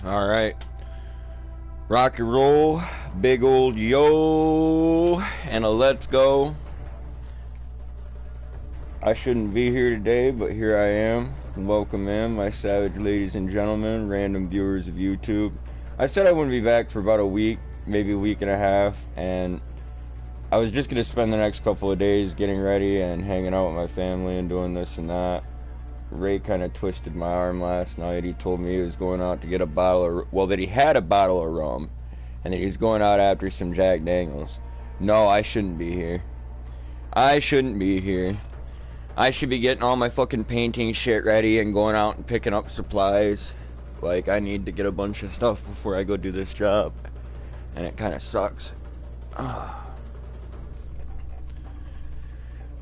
Alright. Rock and roll, big old yo, and a let's go. I shouldn't be here today, but here I am. Welcome in, my savage ladies and gentlemen, random viewers of YouTube. I said I wouldn't be back for about a week, maybe a week and a half, and I was just going to spend the next couple of days getting ready and hanging out with my family and doing this and that. Ray kind of twisted my arm last night. He told me he was going out to get a bottle of, well, that he had a bottle of rum, and that he was going out after some Jack Daniels. No, I shouldn't be here. I shouldn't be here. I should be getting all my fucking painting shit ready and going out and picking up supplies. Like, I need to get a bunch of stuff before I go do this job. And it kind of sucks.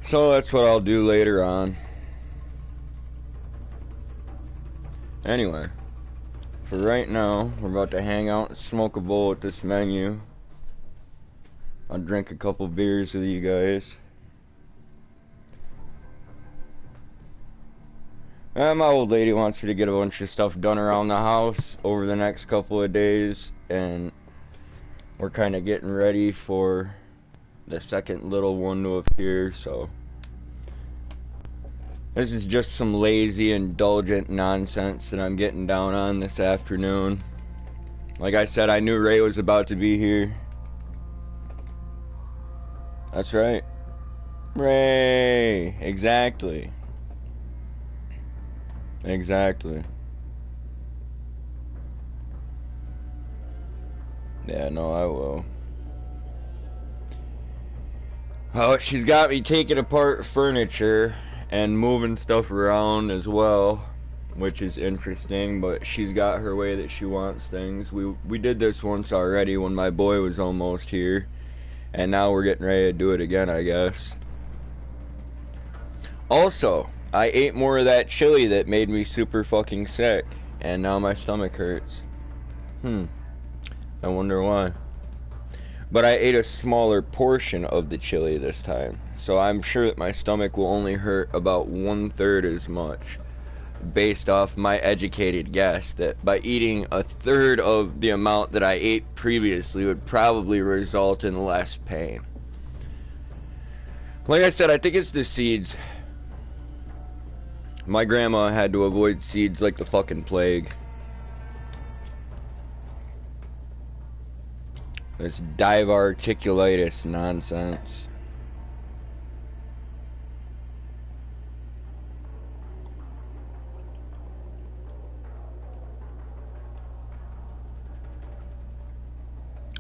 So that's what I'll do later on. Anyway, for right now, we're about to hang out and smoke a bowl at this menu. I'll drink a couple beers with you guys. My old lady wants me to get a bunch of stuff done around the house over the next couple of days, and we're kind of getting ready for the second little one to appear, so this is just some lazy, indulgent nonsense that I'm getting down on this afternoon. Like I said, I knew Ray was about to be here. That's right. Ray! Exactly. Exactly. Yeah, no, I will. Oh, she's got me taking apart furniture and moving stuff around as well, which is interesting, but she's got her way that she wants things. We did this once already when my boy was almost here, and now we're getting ready to do it again, I guess. Also, I ate more of that chili that made me super fucking sick, and now my stomach hurts. I wonder why. But I ate a smaller portion of the chili this time, so I'm sure that my stomach will only hurt about 1/3 as much, based off my educated guess that by eating 1/3 of the amount that I ate previously would probably result in less pain. Like I said, I think it's the seeds. My grandma had to avoid seeds like the fucking plague. This diverticulitis nonsense.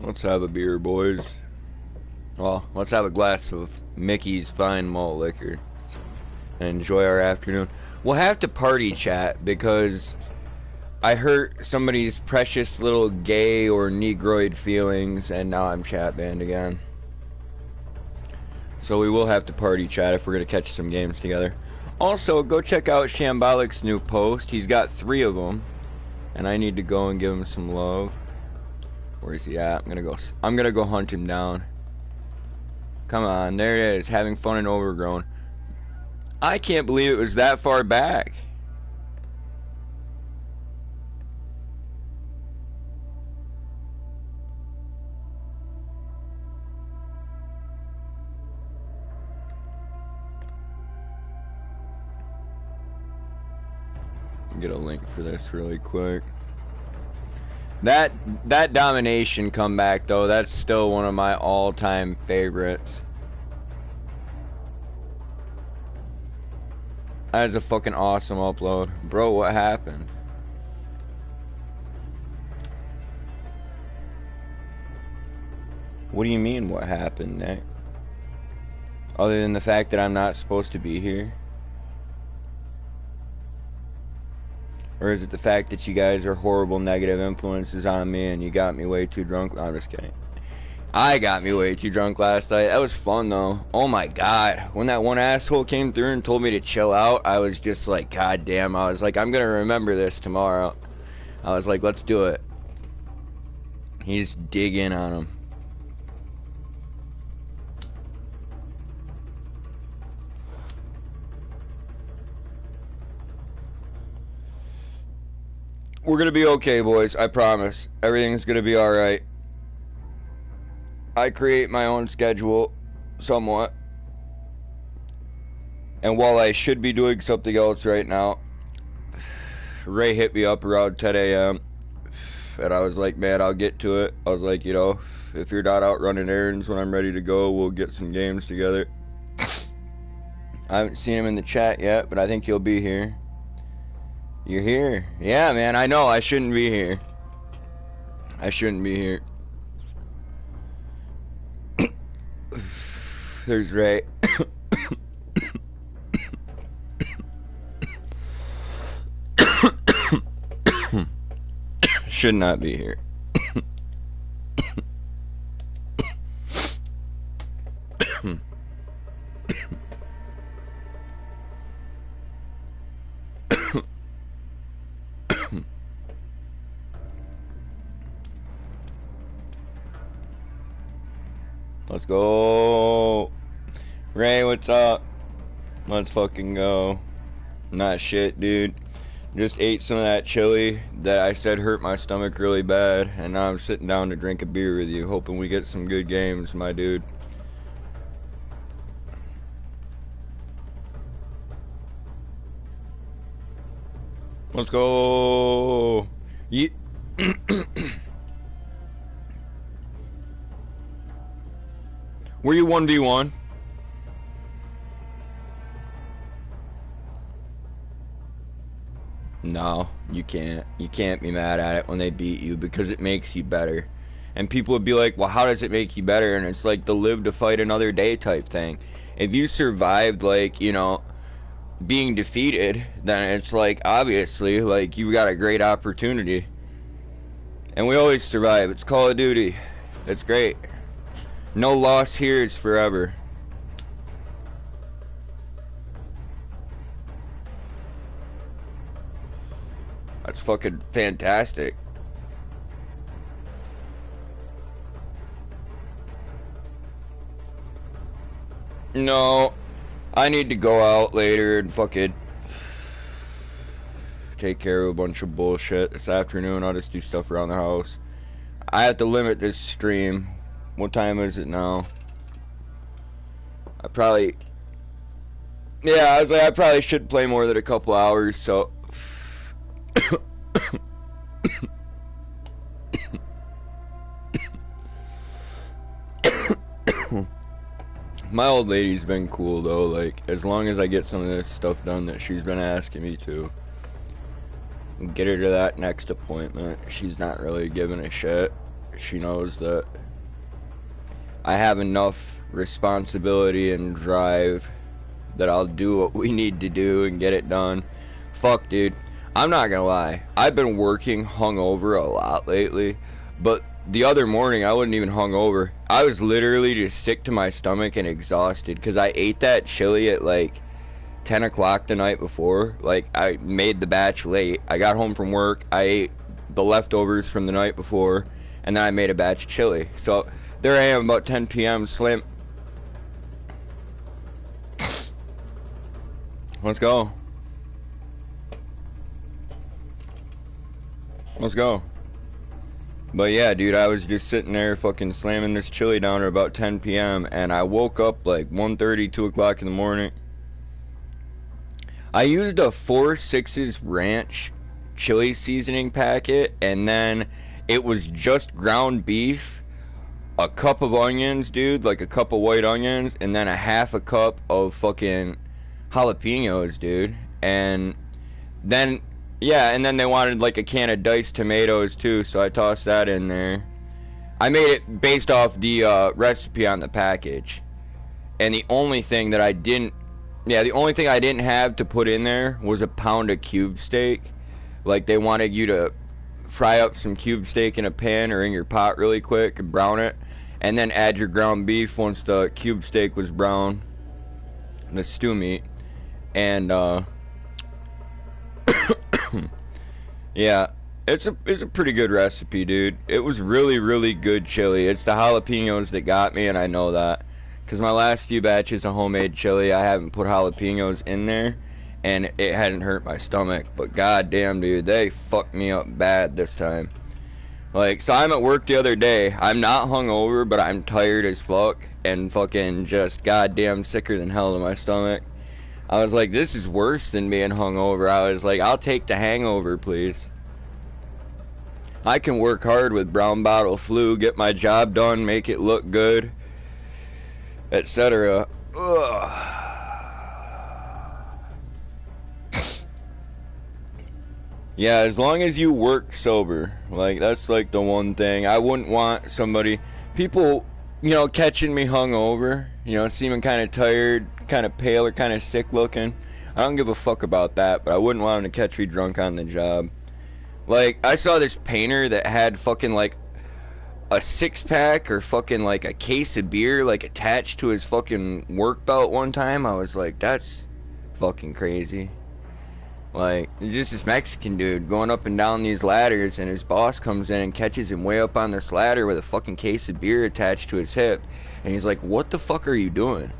Let's have a beer, boys. Well, let's have a glass of Mickey's Fine Malt Liquor and enjoy our afternoon. We'll have to party chat because I hurt somebody's precious little gay or negroid feelings, and now I'm chat banned again. So we will have to party chat if we're going to catch some games together. Also, go check out Shambalic's new post. He's got 3 of them, and I need to go and give him some love. Where is he at? I'm gonna go hunt him down. Come on, there it is, having fun in Overgrown. I can't believe it was that far back. Get a link for this really quick. That domination comeback though, that's still one of my all-time favorites. That is a fucking awesome upload. Bro, what happened? What do you mean what happened, Nick? Other than the fact that I'm not supposed to be here? Or is it the fact that you guys are horrible negative influences on me and you got me way too drunk? I'm just kidding. I got me way too drunk last night. That was fun though. Oh my god. When that one asshole came through and told me to chill out, I was just like, god damn. I was like, I'm gonna remember this tomorrow. I was like, let's do it. He's digging on him. We're gonna be okay, boys. I promise. Everything's gonna be alright. I create my own schedule, somewhat. And while I should be doing something else right now, Ray hit me up around 10 a.m. And I was like, man, I'll get to it. I was like, you know, if you're not out running errands when I'm ready to go, we'll get some games together. I haven't seen him in the chat yet, but I think he'll be here. You're here. Yeah, man, I know. I shouldn't be here. I shouldn't be here. There's Ray. Should not be here. Let's go. Ray, what's up? Let's fucking go. Not shit, dude. Just ate some of that chili that I said hurt my stomach really bad, and now I'm sitting down to drink a beer with you, hoping we get some good games, my dude. Let's go. Were you 1v1? No, you can't. You can't be mad at it when they beat you because it makes you better. And people would be like, well, how does it make you better? And it's like the live to fight another day type thing. If you survived, like, you know, being defeated, then it's like, obviously, like, you got a great opportunity. And we always survive. It's Call of Duty. It's great. No loss here is forever. That's fucking fantastic. No, I need to go out later and fucking take care of a bunch of bullshit this afternoon. I'll just do stuff around the house. I have to limit this stream. What time is it now? Yeah, I was like, I probably should play more than a couple hours, so. My old lady's been cool though, like, as long as I get some of this stuff done that she's been asking me to. And get her to that next appointment. She's not really giving a shit. She knows that I have enough responsibility and drive that I'll do what we need to do and get it done. Fuck, dude. I'm not gonna lie. I've been working hungover a lot lately, but the other morning I wasn't even hungover. I was literally just sick to my stomach and exhausted because I ate that chili at like 10 o'clock the night before. Like, I made the batch late. I got home from work. I ate the leftovers from the night before, and then I made a batch of chili. So there I am about 10 p.m. slim. Let's go. Let's go. But yeah, dude, I was just sitting there fucking slamming this chili down at about 10 p.m. and I woke up like 1:30, 2 o'clock in the morning. I used a 4-6's ranch chili seasoning packet, and then it was just ground beef, a cup of onions, dude, like a cup of white onions, and then a half a cup of fucking jalapenos, dude. And then, yeah, and then they wanted like a can of diced tomatoes too, so I tossed that in there. I made it based off the recipe on the package. And the only thing that I didn't have to put in there was a pound of cube steak. Like, they wanted you to fry up some cube steak in a pan or in your pot really quick and brown it, and then add your ground beef once the cube steak was brown, the stew meat. And yeah, it's a pretty good recipe, dude. It was really, really good chili. It's the jalapenos that got me, and I know that. Because my last few batches of homemade chili, I haven't put jalapenos in there. and it hadn't hurt my stomach. But goddamn, dude, they fucked me up bad this time. Like, so I'm at work the other day. I'm not hungover, but I'm tired as fuck and fucking just goddamn sicker than hell to my stomach. I was like, this is worse than being hungover. I was like, I'll take the hangover, please. I can work hard with brown bottle flu, get my job done, make it look good, etc. Yeah, as long as you work sober, like, that's like the one thing. I wouldn't want somebody, people, you know, catching me hungover, you know, seeming kind of tired, kind of pale or kind of sick looking. I don't give a fuck about that, but I wouldn't want them to catch me drunk on the job. Like, I saw this painter that had fucking like a 6-pack or fucking like a case of beer like attached to his fucking work belt one time. I was like, that's fucking crazy. Like, just this Mexican dude going up and down these ladders, and his boss comes in and catches him way up on this ladder with a fucking case of beer attached to his hip. And he's like, what the fuck are you doing?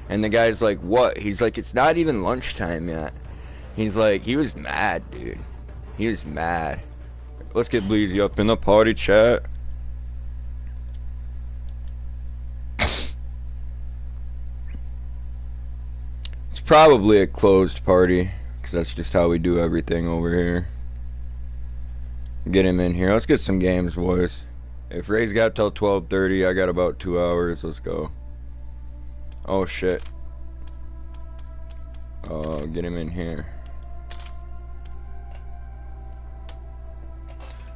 And the guy's like, what? He's like, it's not even lunchtime yet. He's like, he was mad, dude. He was mad. Let's get Bleezy up in the party chat. It's probably a closed party, because that's just how we do everything over here. Get him in here. Let's get some games, boys. If Ray's got till 12:30, I got about 2 hours. Let's go. Oh, shit. Oh, get him in here.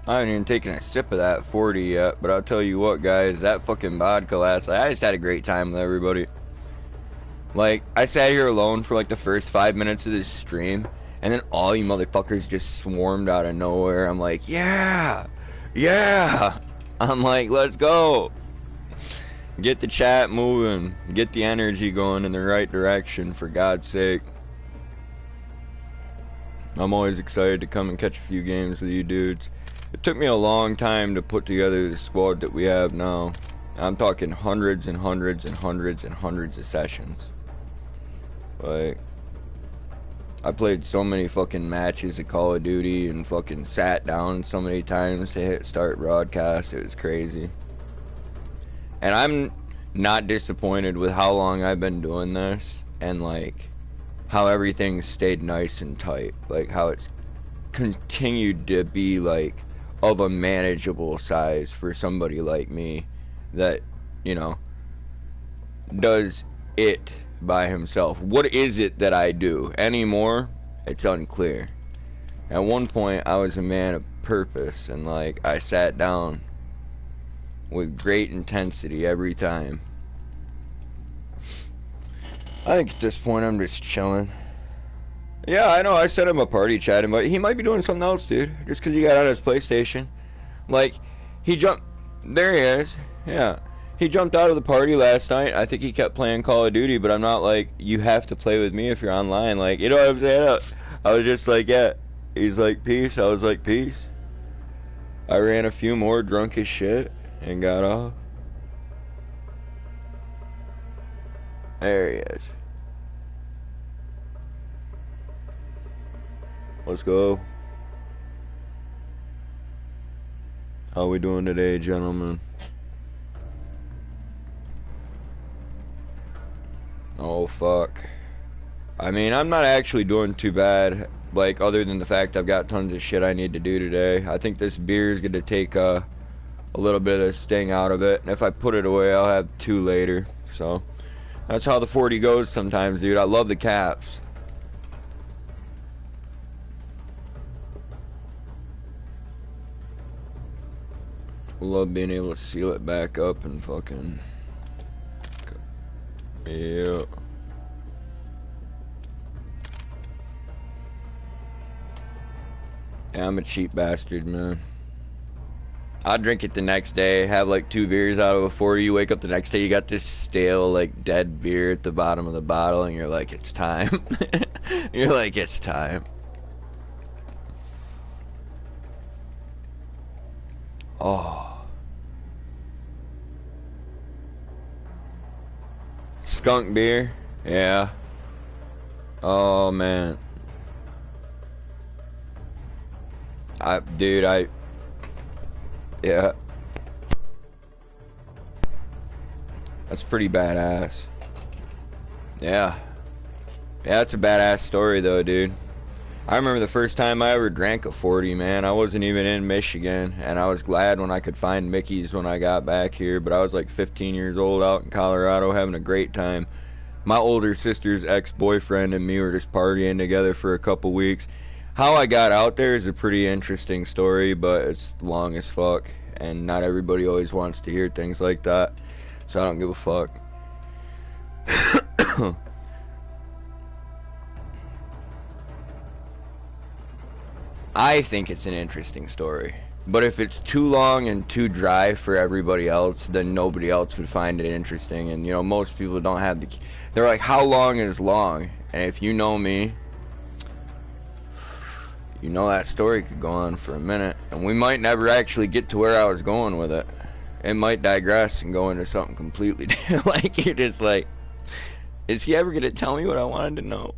I haven't even taken a sip of that 40 yet, but I'll tell you what, guys, that fucking vodka last night, I just had a great time with everybody. Like, I sat here alone for like the first 5 minutes of this stream, and then all you motherfuckers just swarmed out of nowhere. I'm like, yeah, yeah. I'm like, let's go. Get the chat moving. Get the energy going in the right direction, for God's sake. I'm always excited to come and catch a few games with you dudes. It took me a long time to put together the squad that we have now. I'm talking hundreds and hundreds and hundreds and hundreds of sessions. Like, I played so many fucking matches of Call of Duty and fucking sat down so many times to hit start broadcast. It was crazy. And I'm not disappointed with how long I've been doing this, and like how everything stayed nice and tight. Like how it's continued to be like of a manageable size for somebody like me that, you know, does it by himself. What is it that I do anymore? It's unclear. At one point I was a man of purpose, and like I sat down with great intensity every time. I think at this point I'm just chilling. Yeah, I know, I said I'm a party chatting, but he might be doing something else, dude. Just because he got out of his PlayStation. Like, he jumped... There he is. Yeah. He jumped out of the party last night. I think he kept playing Call of Duty, but I'm not like, you have to play with me if you're online. Like, you know what I'm saying? I was just like, yeah. He's like, peace. I was like, peace. I ran a few more drunk as shit and got off. There he is. Let's go. How we doing today, gentlemen? Oh, fuck. I mean, I'm not actually doing too bad, like, other than the fact I've got tons of shit I need to do today. I think this beer is going to take a little bit of sting out of it, and if I put it away, I'll have 2 later. So, that's how the 40 goes sometimes, dude. I love the caps. Love being able to seal it back up and fucking... Yeah. Yeah, I'm a cheap bastard, man. I'll drink it the next day, have like 2 beers out of a 40. You wake up the next day, you got this stale, like, dead beer at the bottom of the bottle, and you're like, it's time. You're like, it's time. Oh. Skunk beer? Yeah. Oh, man. Yeah. That's pretty badass. Yeah. Yeah, that's a badass story though, dude. I remember the first time I ever drank a 40, man. I wasn't even in Michigan, and I was glad when I could find Mickey's when I got back here, but I was like 15 years old out in Colorado having a great time. My older sister's ex-boyfriend and me were just partying together for a couple weeks. How I got out there is a pretty interesting story, but it's long as fuck, and not everybody always wants to hear things like that, so I don't give a fuck. I think it's an interesting story, but if it's too long and too dry for everybody else, then nobody else would find it interesting. And you know, most people don't have the, they're like, how long is long? And if you know me, you know that story could go on for a minute, and we might never actually get to where I was going with it. It might digress and go into something completely different. Like, you're just like, is he ever gonna tell me what I wanted to know?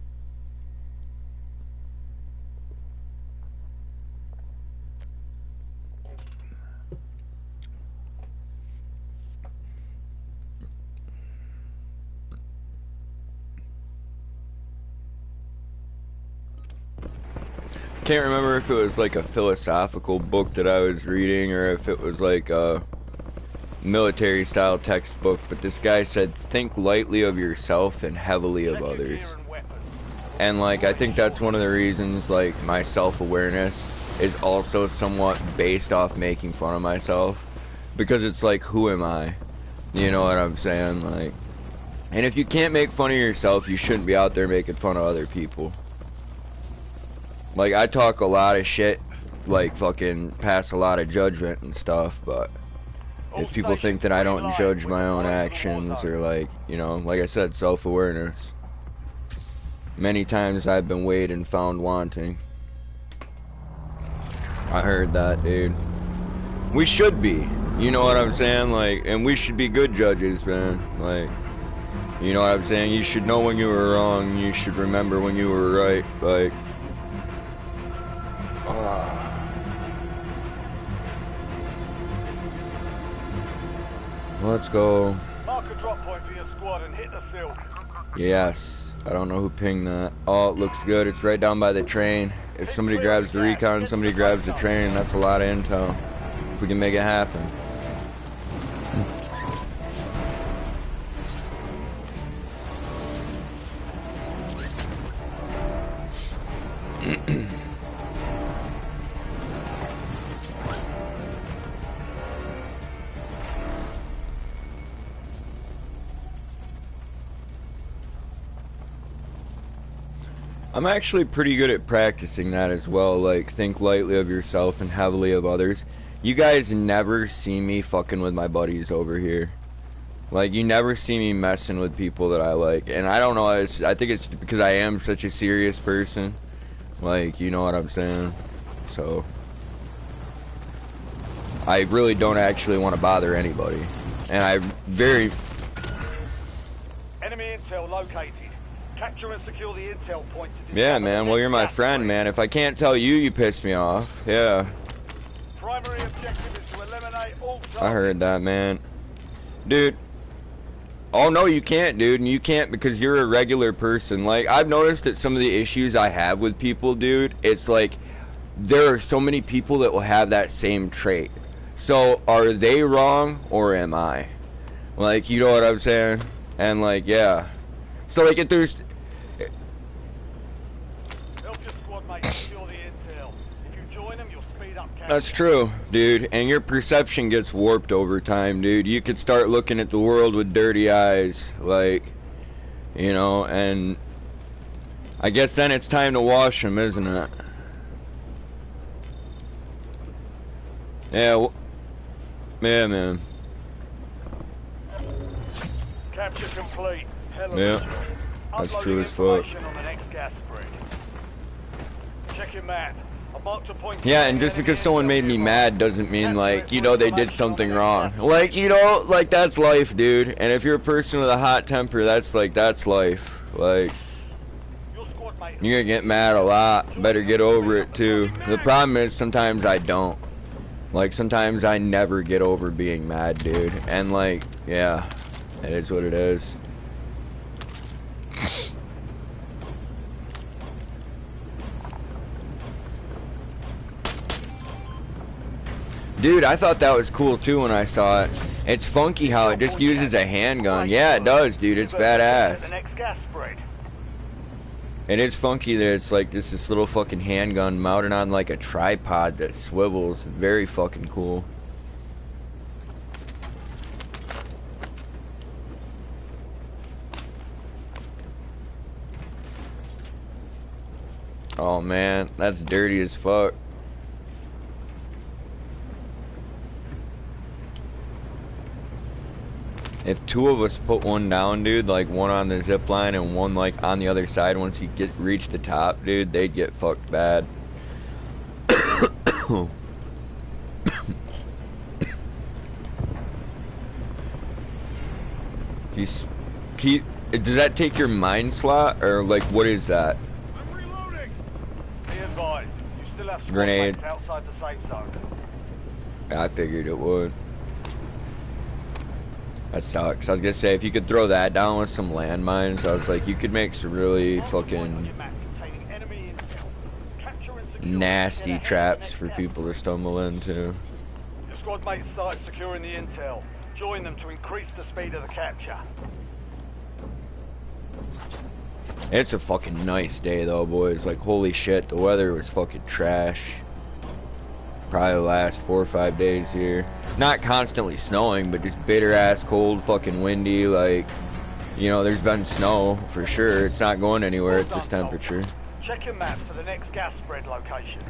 Can't remember if it was like a philosophical book that I was reading or if it was like a military style textbook, but this guy said, think lightly of yourself and heavily of others. And like, I think that's one of the reasons like my self-awareness is also somewhat based off making fun of myself, because it's like, who am I? You know what I'm saying? Like, and if you can't make fun of yourself, you shouldn't be out there making fun of other people. Like, I talk a lot of shit, like, fucking pass a lot of judgment and stuff, but if people think that I don't judge my own actions, or, like, you know, like I said, self-awareness. Many times I've been weighed and found wanting. I heard that, dude. We should be, you know what I'm saying? Like, and we should be good judges, man. Like, you know what I'm saying? You should know when you were wrong, you should remember when you were right, like... Let's go. Mark a drop point for your squad and hit the field. Yes. I don't know who pinged that. Oh, it looks good. It's right down by the train. If somebody grabs the recon, somebody grabs the train, that's a lot of intel. If we can make it happen. I'm actually pretty good at practicing that as well, like, think lightly of yourself and heavily of others. You guys never see me fucking with my buddies over here. Like, you never see me messing with people that I like. And I don't know, I think it's because I am such a serious person. Like, you know what I'm saying? So, I really don't actually want to bother anybody. And I very... Enemy intel located. Capture and secure the intel point. Yeah, man. Well, you're my friend, man. If I can't tell you, you piss me off. Yeah. Primary objective is to eliminate all targets. I heard that, man. Dude. Oh, no, you can't, dude. And you can't because you're a regular person. Like, I've noticed that some of the issues I have with people, dude, it's like there are so many people that will have that same trait. So, are they wrong or am I? Like, you know what I'm saying? And, like, yeah. So, like, if there's... That's true, dude, and your perception gets warped over time, dude. You could start looking at the world with dirty eyes, like, you know, and I guess then it's time to wash them, isn't it? Yeah, yeah, man. Capture complete. Yeah, that's true as fuck. Check your map. Yeah, and just because someone made me mad doesn't mean, like, you know, they did something wrong. Like, you know, like, that's life, dude. And if you're a person with a hot temper, that's, like, that's life. Like, mate. You're gonna get mad a lot. Better get over it too. The problem is sometimes I don't. Like sometimes I never get over being mad, dude. And like, yeah, it is what it is. Dude, I thought that was cool too when I saw it. It's funky how it just uses a handgun. Yeah, it does, dude. It's badass. The next gas spread. It is funky that it's like this little fucking handgun mounted on like a tripod that swivels. Very fucking cool. Oh man, that's dirty as fuck. If two of us put one down, dude, like one on the zip line and one like on the other side, once you reach the top, dude, they'd get fucked bad. Does that take your mine slot, or like what is that? I'm reloading. Be advised, you still have Grenade. outside the safe zone. I figured it would. That sucks. I was gonna say if you could throw that down with some landmines, I was like you could make some really fucking nasty traps for people to stumble into. Your squad mates started securing the intel. Join them to increase the speed of the capture. It's a fucking nice day though, boys. Like holy shit, the weather was fucking trash. Probably the last 4 or 5 days here. Not constantly snowing, but just bitter ass cold, fucking windy. Like, you know, there's been snow for sure. It's not going anywhere at this temperature. Check your map for the next gas spread location.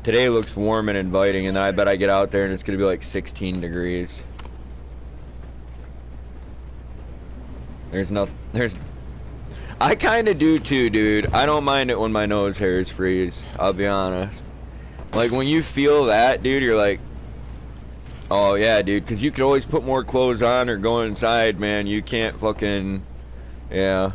Today looks warm and inviting, and then I bet I get out there and it's gonna be like 16 degrees. I kinda do too, dude. I don't mind it when my nose hairs freeze, I'll be honest. Like when you feel that, dude, you're like, oh yeah, dude, because you could always put more clothes on or go inside, man. You can't fucking, yeah.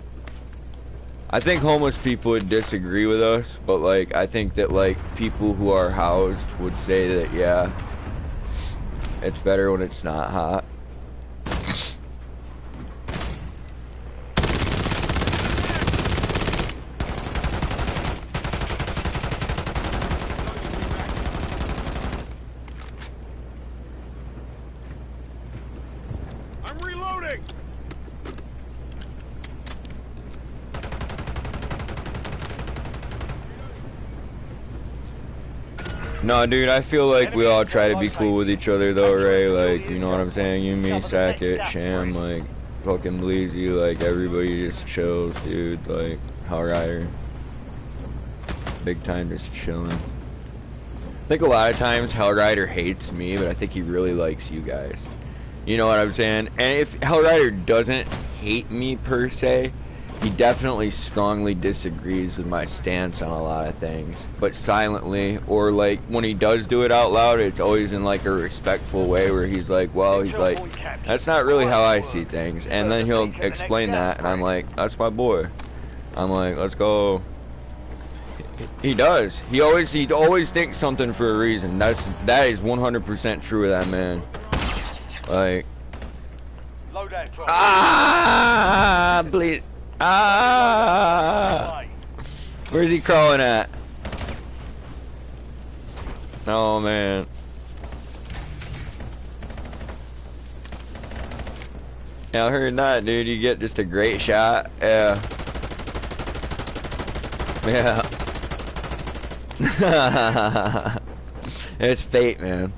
I think homeless people would disagree with us, but like I think that like people who are housed would say that, yeah, it's better when it's not hot. No, dude, I feel like we all try to be cool with each other, though, Ray. Like, you know what I'm saying? You, me, Sackett, Sham, like, fucking Bleezy, like, everybody just chills, dude. Like, Hellrider. Big time just chilling. I think a lot of times Hellrider hates me, but I think he really likes you guys. You know what I'm saying? And if Hellrider doesn't hate me, per se, he definitely strongly disagrees with my stance on a lot of things, but silently, or like when he does do it out loud, it's always in like a respectful way where he's like, well, he's like, that's not really how I see things, and then he'll explain that, and I'm like, that's my boy. I'm like, let's go. He does. He always thinks something for a reason. That is 100% true of that man. Like, bleed. Where's he crawling at? Oh man. Yeah, I heard that, dude. You get just a great shot. Yeah. Yeah. It's fate, man.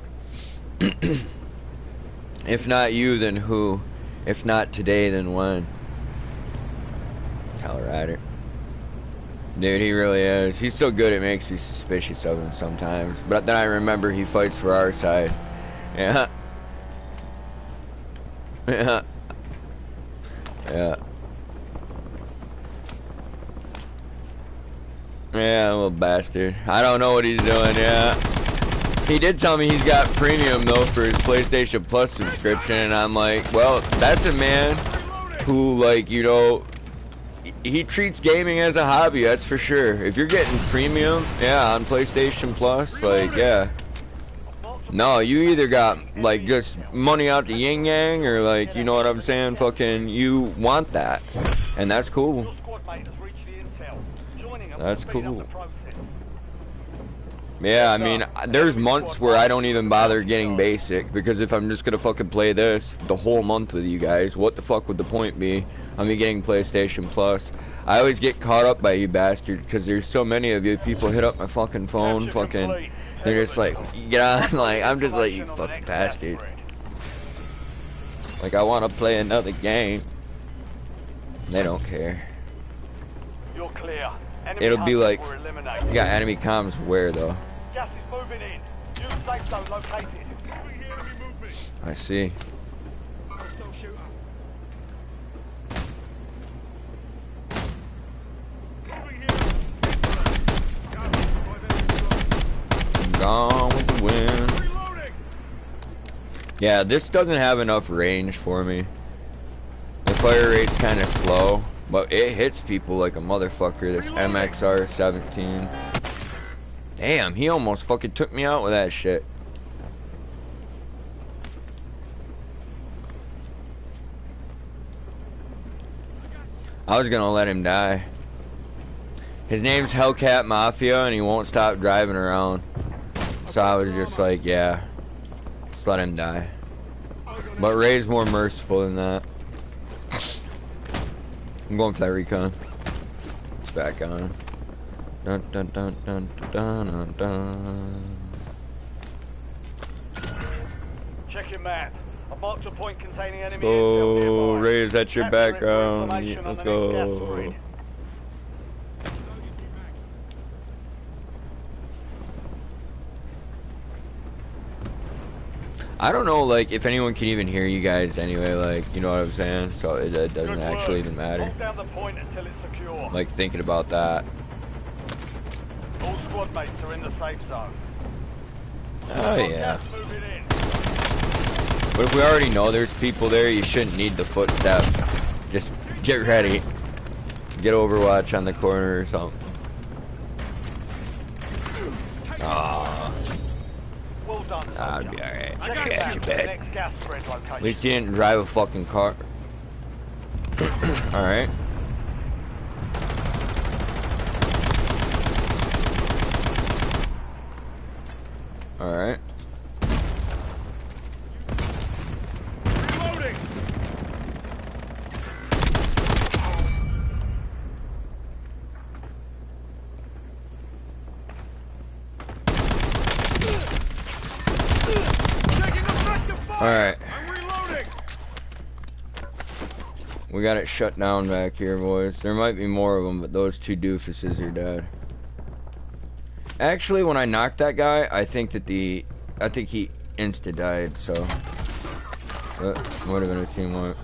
If not you, then who? If not today, then when? Hellrider. Dude, he really is. He's so good it makes me suspicious of him sometimes. But then I remember he fights for our side. Yeah. Yeah. Yeah. Yeah, little bastard. I don't know what he's doing, yeah. He did tell me he's got premium though for his PlayStation Plus subscription, and I'm like, well, that's a man who, like, you know, he treats gaming as a hobby, that's for sure. If you're getting premium, yeah, on PlayStation Plus, like, yeah. No, you either got, like, just money out the yin-yang, or, like, you know what I'm saying, fucking, you want that. And that's cool. That's cool. Yeah, I mean, there's months where I don't even bother getting basic, because if I'm just gonna fucking play this the whole month with you guys, what the fuck would the point be? I mean, getting PlayStation Plus. I always get caught up by you bastards, because there's so many of you. People hit up my fucking phone, fucking, they're just like, get on, like, I'm just like, you fucking bastard. Like, I want to play another game. They don't care. You're clear. It'll be like, you got enemy comms where, though? Gas is moving in. New safe zone located. I see. Gone with the wind. Yeah, this doesn't have enough range for me. The fire rate's kind of slow, but it hits people like a motherfucker. This MXR 17. Damn, he almost fucking took me out with that shit. I was gonna let him die. His name's Hellcat Mafia, and he won't stop driving around. So I was just like, yeah, just let him die. But Ray's more merciful than that. I'm going for that recon. It's back on. Dun dun dun dun dun dun dun. Check your map. I've marked a point containing enemy Oh, intel nearby. Ray, is that your Capture it for background? information on Let's the next gas go. raid. I don't know, like, if anyone can even hear you guys anyway, like, you know what I'm saying? So it doesn't Good actually work. even matter. Hold down the point until it's secure. Like, thinking about that. All squad mates are in the safe zone. Oh, yeah. Gas moving in. But if we already know there's people there, you shouldn't need the footstep. Just get ready. Get Overwatch on the corner or something. Aww. Well done. I'd be alright. Check Yeah, your you map. bet. Next gas spread location. At least you didn't drive a fucking car. Alright. Alright. Reloading. Alright. I'm reloading. We got it shut down back here, boys. There might be more of them, but those two doofuses are dead. Actually, when I knocked that guy, I think he insta-died, so that would have been a team wipe.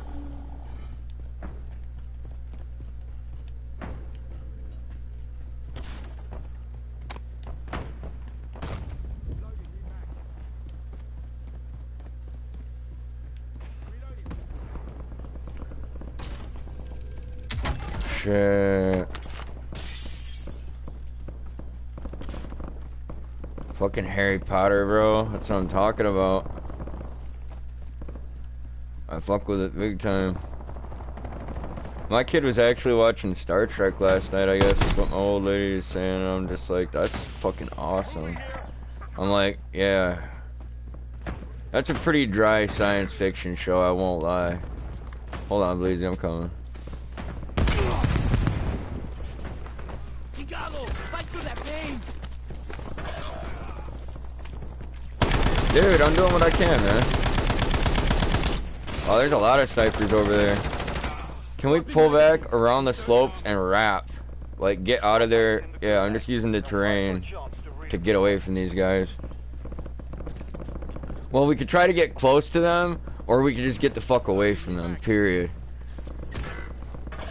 Shit. Fucking Harry Potter, bro. That's what I'm talking about. I fuck with it big time. My kid was actually watching Star Trek last night, I guess is what my old lady is saying. I'm just like, that's fucking awesome. I'm like, yeah. That's a pretty dry science fiction show, I won't lie. Hold on, Bleezy, I'm coming. Dude, I'm doing what I can, man. Oh, there's a lot of snipers over there. Can we pull back around the slopes and wrap? Like, get out of there. Yeah, I'm just using the terrain to get away from these guys. Well, we could try to get close to them, or we could just get the fuck away from them, period.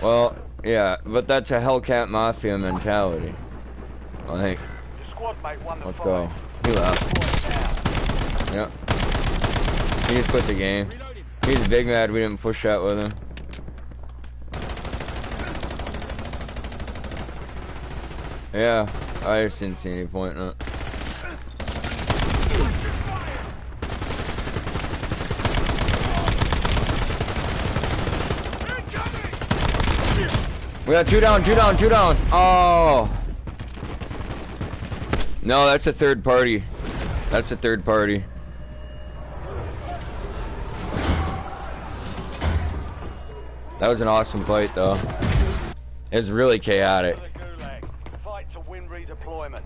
Well, yeah, but that's a Hellcat Mafia mentality. Like, let's go. He left. Yep. He just quit the game. He's big mad we didn't push that with him. Yeah, I just didn't see any point in it. We got two down. Oh. No, that's a third party. That's a third party. That was an awesome fight, though. It was really chaotic. Fight to win redeployment.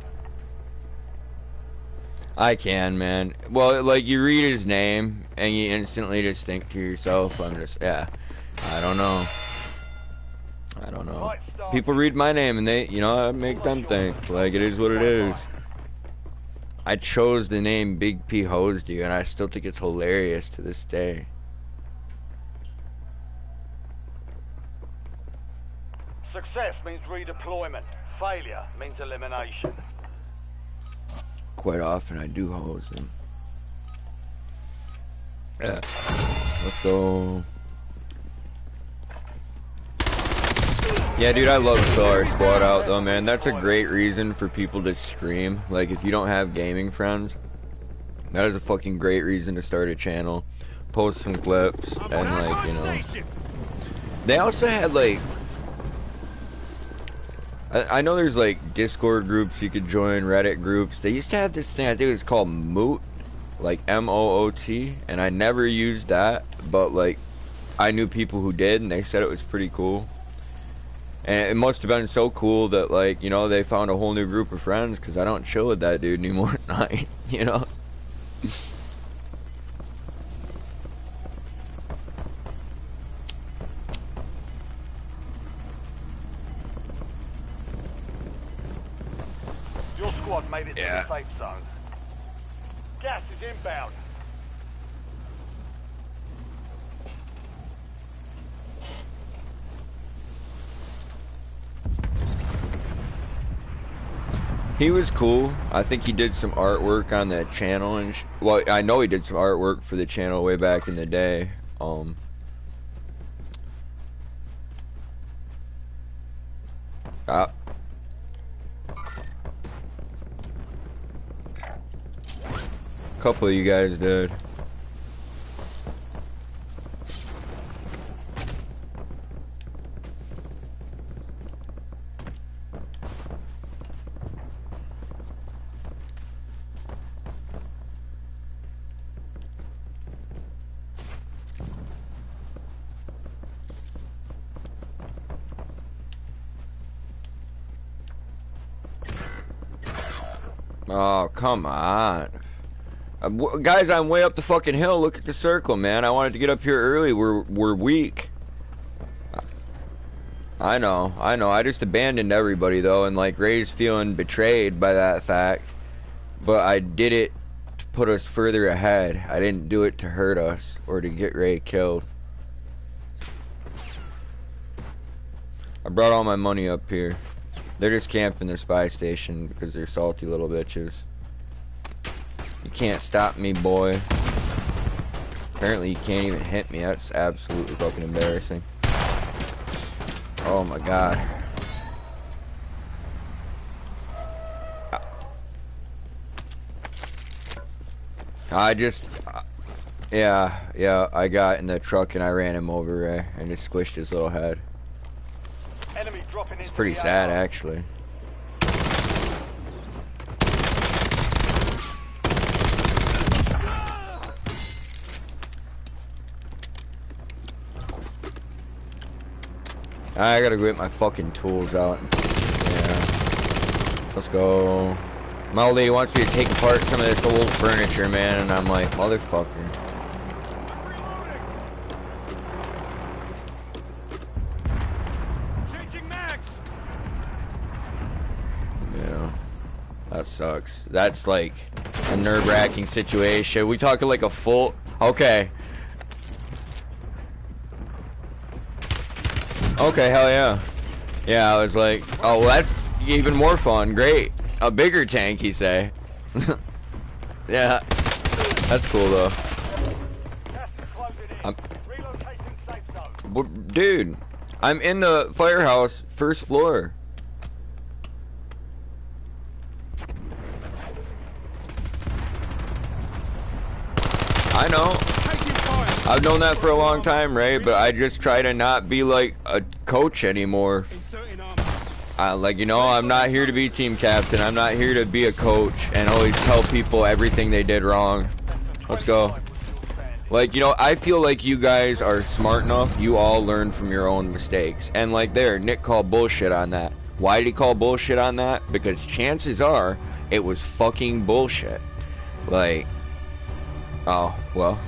I can, man. Well, like, you read his name, and you instantly just think to yourself, yeah. I don't know. People read my name, and they, you know, I make them think. Like, it is what it is. I chose the name BigP-Hosed-You, and I still think it's hilarious to this day. Success means redeployment. Failure means elimination. Quite often I do hose them. Let's go. Yeah, dude, I love fill our squad out though, man. That's a great reason for people to stream. Like, if you don't have gaming friends, that is a fucking great reason to start a channel. Post some clips, and like, you know. They also had like, I know there's like Discord groups you could join, Reddit groups. They used to have this thing, I think it was called Moot, like M-O-O-T, and I never used that, but like, I knew people who did, and they said it was pretty cool. And it must have been so cool that, like, you know, they found a whole new group of friends, because I don't chill with that dude anymore at night, you know? Your squad made it to the safe zone. Gas is inbound. He was cool. I think he did some artwork on that channel, and well, I know he did some artwork for the channel way back in the day. Couple of you guys did. Oh, come on. Guys, I'm way up the fucking hill. Look at the circle, man. I wanted to get up here early. We're weak. I know. I just abandoned everybody, though, and, like, Ray's feeling betrayed by that fact. But I did it to put us further ahead. I didn't do it to hurt us or to get Ray killed. I brought all my money up here. They're just camping their spy station because they're salty little bitches. You can't stop me, boy. Apparently you can't even hit me. That's absolutely fucking embarrassing. Oh my god. I just... Yeah, I got in the truck and I ran him over, Ray, and just squished his little head. Enemy dropping into It's pretty the sad, AR. actually. I gotta go get my fucking tools out. Yeah. Let's go. My old lady wants me to take apart some of this old furniture, man, and I'm like, motherfucker. Yeah. That sucks. That's like a nerve-wracking situation. We talking like a full... Okay. Okay, hell yeah. Yeah, I was like, oh, well, that's even more fun. Great. A bigger tank, you say. Yeah. That's cool, though. Dude, I'm in the firehouse, first floor. I know. I've known that for a long time, Ray, but I just try to not be like a coach anymore. Like, you know, I'm not here to be team captain. I'm not here to be a coach and always tell people everything they did wrong. Let's go. Like, you know, I feel like you guys are smart enough. You all learn from your own mistakes. And like there, Nick called bullshit on that. Why did he call bullshit on that? Because chances are it was fucking bullshit. Like, oh, well.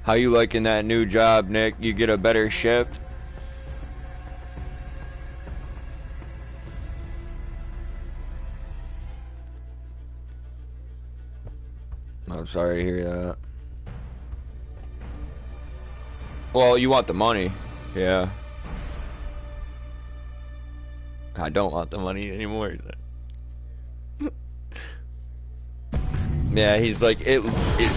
How you liking that new job, Nick? You get a better shift? I'm sorry to hear that. Well, you want the money. Yeah. I don't want the money anymore. Yeah, he's like, it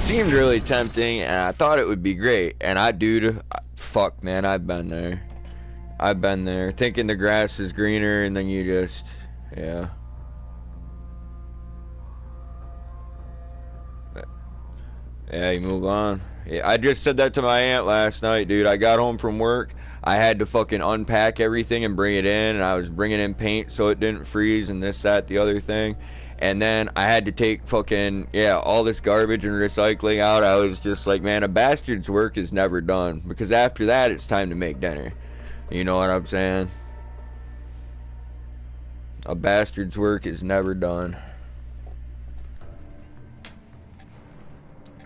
seemed really tempting, and I thought it would be great. And dude, fuck, man, I've been there. I've been there, thinking the grass is greener, and then you just, yeah. Yeah, you move on. Yeah, I just said that to my aunt last night, dude. I got home from work. I had to fucking unpack everything and bring it in, and I was bringing in paint so it didn't freeze and this, that, the other thing. And then I had to take fucking, yeah, all this garbage and recycling out. I was just like, man, a bastard's work is never done. Because after that, it's time to make dinner. You know what I'm saying? A bastard's work is never done.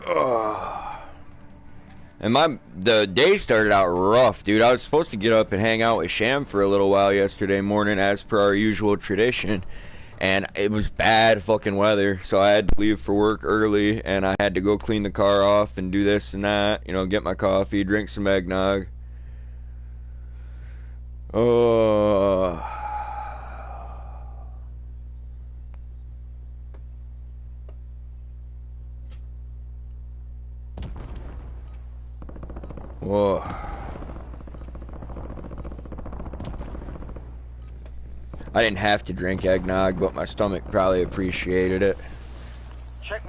Ugh. And the day started out rough, dude. I was supposed to get up and hang out with Sham for a little while yesterday morning, as per our usual tradition. And it was bad fucking weather, so I had to leave for work early, and I had to go clean the car off and do this and that, you know, get my coffee, drink some eggnog. Oh. Whoa. I didn't have to drink eggnog, but my stomach probably appreciated it.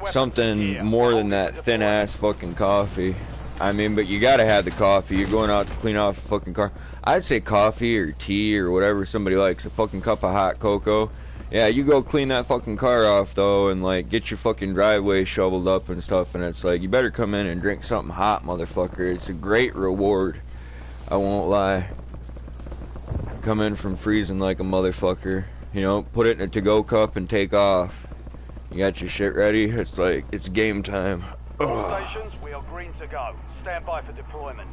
Something more than that thin-ass fucking coffee. I mean, but you gotta have the coffee. You're going out to clean off a fucking car. I'd say coffee or tea or whatever somebody likes. A fucking cup of hot cocoa. Yeah, you go clean that fucking car off, though, and, like, get your fucking driveway shoveled up and stuff, and it's like, you better come in and drink something hot, motherfucker. It's a great reward. I won't lie. Come in from freezing like a motherfucker, you know, put it in a to-go cup and take off. You got your shit ready? It's like, it's game time. All stations, we are green to go. Stand by for deployment.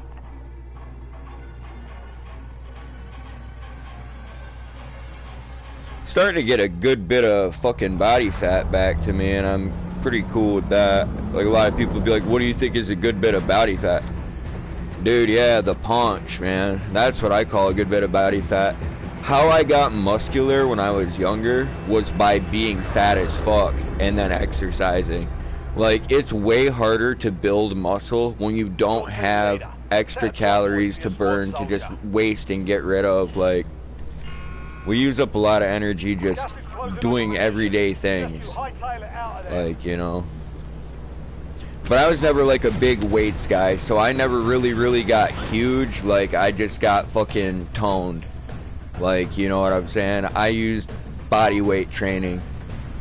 Starting to get a good bit of fucking body fat back to me, and I'm pretty cool with that. Like, a lot of people be like, what do you think is a good bit of body fat? Dude, yeah, the paunch, man. That's what I call a good bit of body fat. How I got muscular when I was younger was by being fat as fuck and then exercising. Like, it's way harder to build muscle when you don't have extra calories to burn to just waste and get rid of. Like, we use up a lot of energy just doing everyday things. Like, you know. But I was never like a big weights guy, so I never really got huge. Like, I just got fucking toned. Like, you know what I'm saying? I used body weight training,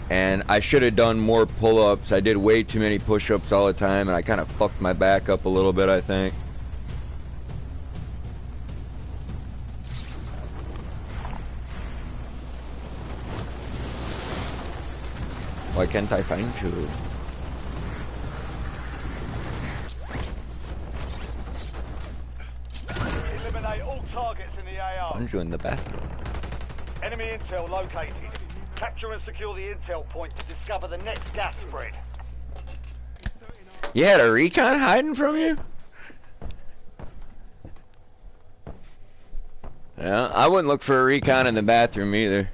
and I should have done more pull-ups. I did way too many push-ups all the time, and I kind of fucked my back up a little bit, I think. Why can't I find you? Eliminate all targets in the AO. Find you in the bathroom. Enemy intel located. Capture and secure the intel point to discover the next gas spread. You had a recon hiding from you? Yeah, I wouldn't look for a recon in the bathroom either.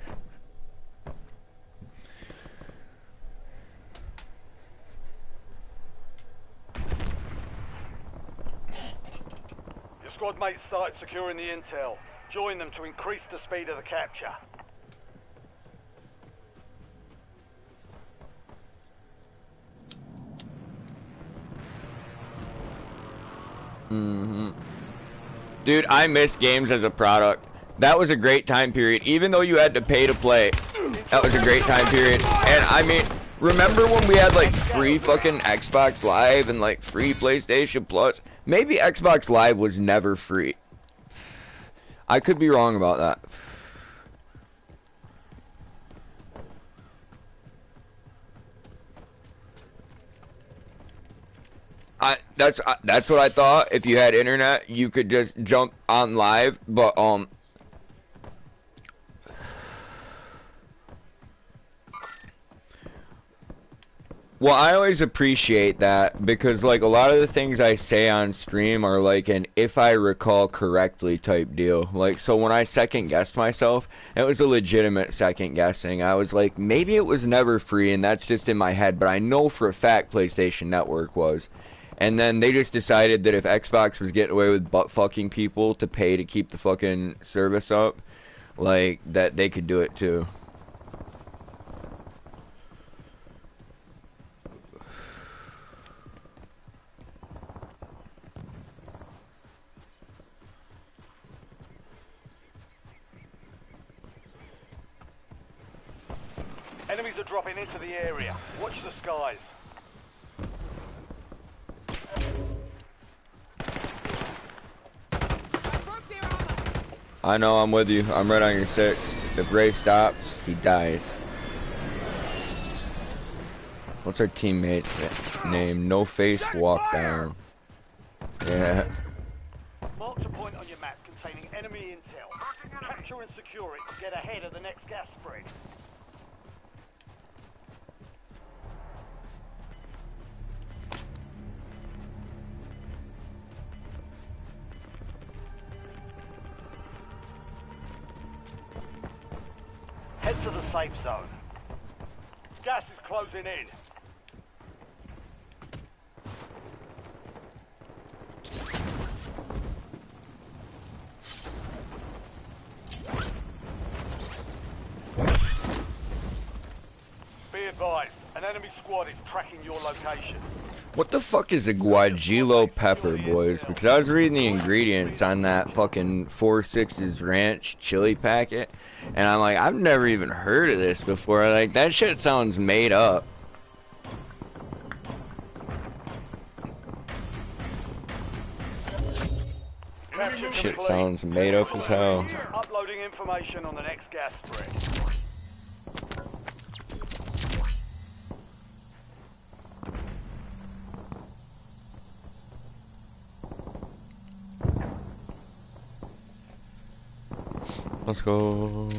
squad mates started securing the intel. Join them to increase the speed of the capture. Dude, I miss games as a product. That was a great time period. Even though you had to pay to play, that was a great time period. And I mean, remember when we had like free fucking Xbox Live and like free PlayStation Plus? Maybe Xbox Live was never free. I could be wrong about that. That's what I thought. If you had internet, you could just jump on live, but well, I always appreciate that because like a lot of the things I say on stream are like an if I recall correctly type deal. Like so when I second guessed myself, it was a legitimate second guessing. I was like maybe it was never free and that's just in my head, but I know for a fact PlayStation Network was. And then they just decided that if Xbox was getting away with butt fucking people to pay to keep the fucking service up, like that they could do it too. Enemies are dropping into the area. Watch the skies. I know, I'm with you. I'm right on your 6. If Ray stops, he dies. What's our teammate's name? No Face Walk Down. Yeah. Mark a point on your map containing enemy intel. Capture and secure it to get ahead of the next gas spread. Head to the safe zone. Gas is closing in. Be advised, an enemy squad is tracking your location. What the fuck is a guajillo pepper, boys? Because I was reading the ingredients on that fucking 4-6's ranch chili packet, and I'm like, I've never even heard of this before. Like, that shit sounds made up. Shit sounds made up as hell. Uploading information on the next gas spread. Let's go.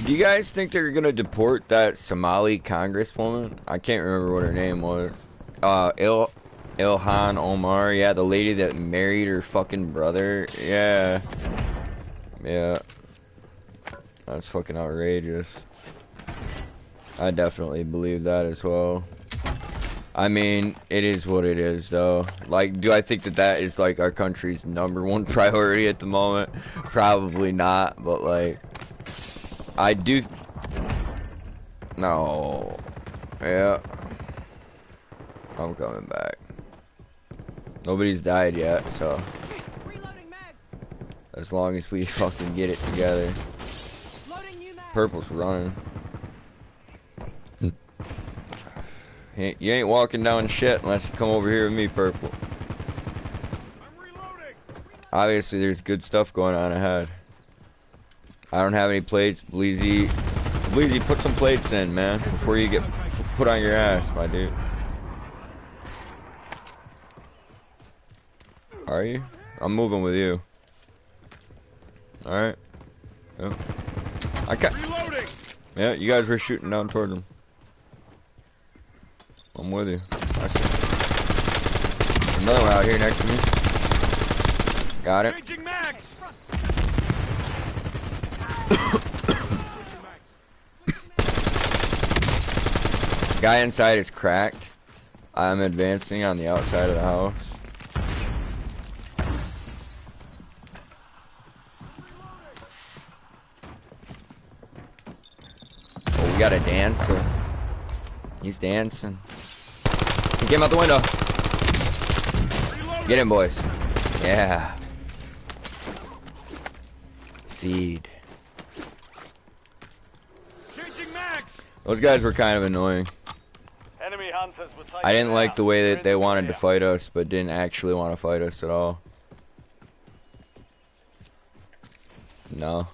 Do you guys think they're gonna deport that Somali congresswoman? I can't remember what her name was. Ilhan Omar. Yeah, the lady that married her fucking brother. Yeah. Yeah. That's fucking outrageous. I definitely believe that as well. I mean, it is what it is, though. Like, do I think that that is, like, our country's #1 priority at the moment? Probably not, but, like, I do... No. Yeah. I'm coming back. Nobody's died yet, so... As long as we fucking get it together. Purple's running. You ain't walking down shit unless you come over here with me, Purple. I'm reloading. Obviously, there's good stuff going on ahead. I don't have any plates. Bleezy, put some plates in, man, before you get put on your ass, my dude. Are you? I'm moving with you. Alright. Yep. I can't. Reloading. Yeah, you guys were shooting down toward them. I'm with you. There's another one out here next to me. Got it. Changing mags. Guy inside is cracked. I'm advancing on the outside of the house. Oh, we got a dancer. He's dancing. He came out the window. Get him, boys. Yeah. Feed. Changing mags. Those guys were kind of annoying. Enemy hunters were taken I didn't like out. the way They're that in they the wanted to clear. fight us, but didn't actually want to fight us at all. No.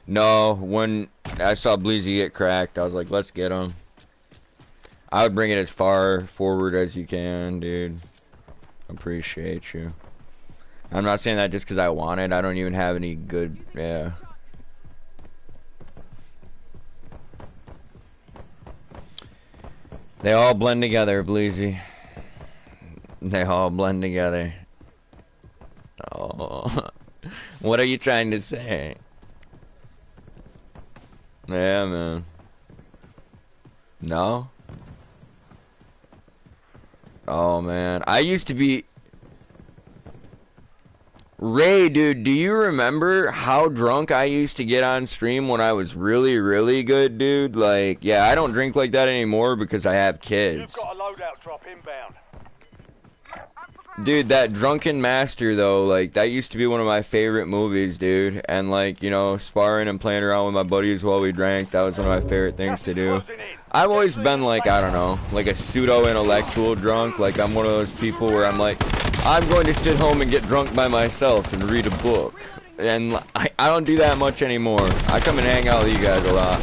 No, when I saw Bleezy get cracked, I was like, let's get him. I would bring it as far forward as you can, dude. Appreciate you. I'm not saying that just because I want it. I don't even have any good, yeah. They all blend together, Bleezy. They all blend together. Oh. What are you trying to say? Yeah, man. No? Oh, man. I used to be... Ray, dude, do you remember how drunk I used to get on stream when I was really, really good, dude? Like, yeah, I don't drink like that anymore because I have You've kids. got a loadout drop inbound. Dude, that Drunken Master, though, like, that used to be one of my favorite movies, dude. And, like, you know, sparring and playing around with my buddies while we drank, that was one of my favorite things to do. I've always been, like, I don't know, like a pseudo-intellectual drunk. Like, I'm one of those people where I'm like, I'm going to sit home and get drunk by myself and read a book. And I don't do that much anymore. I come and hang out with you guys a lot.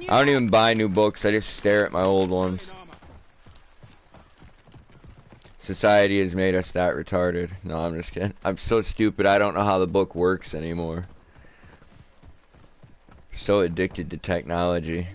I don't even buy new books, I just stare at my old ones. Society has made us that retarded. No, I'm just kidding. I'm so stupid, I don't know how the book works anymore. So addicted to technology.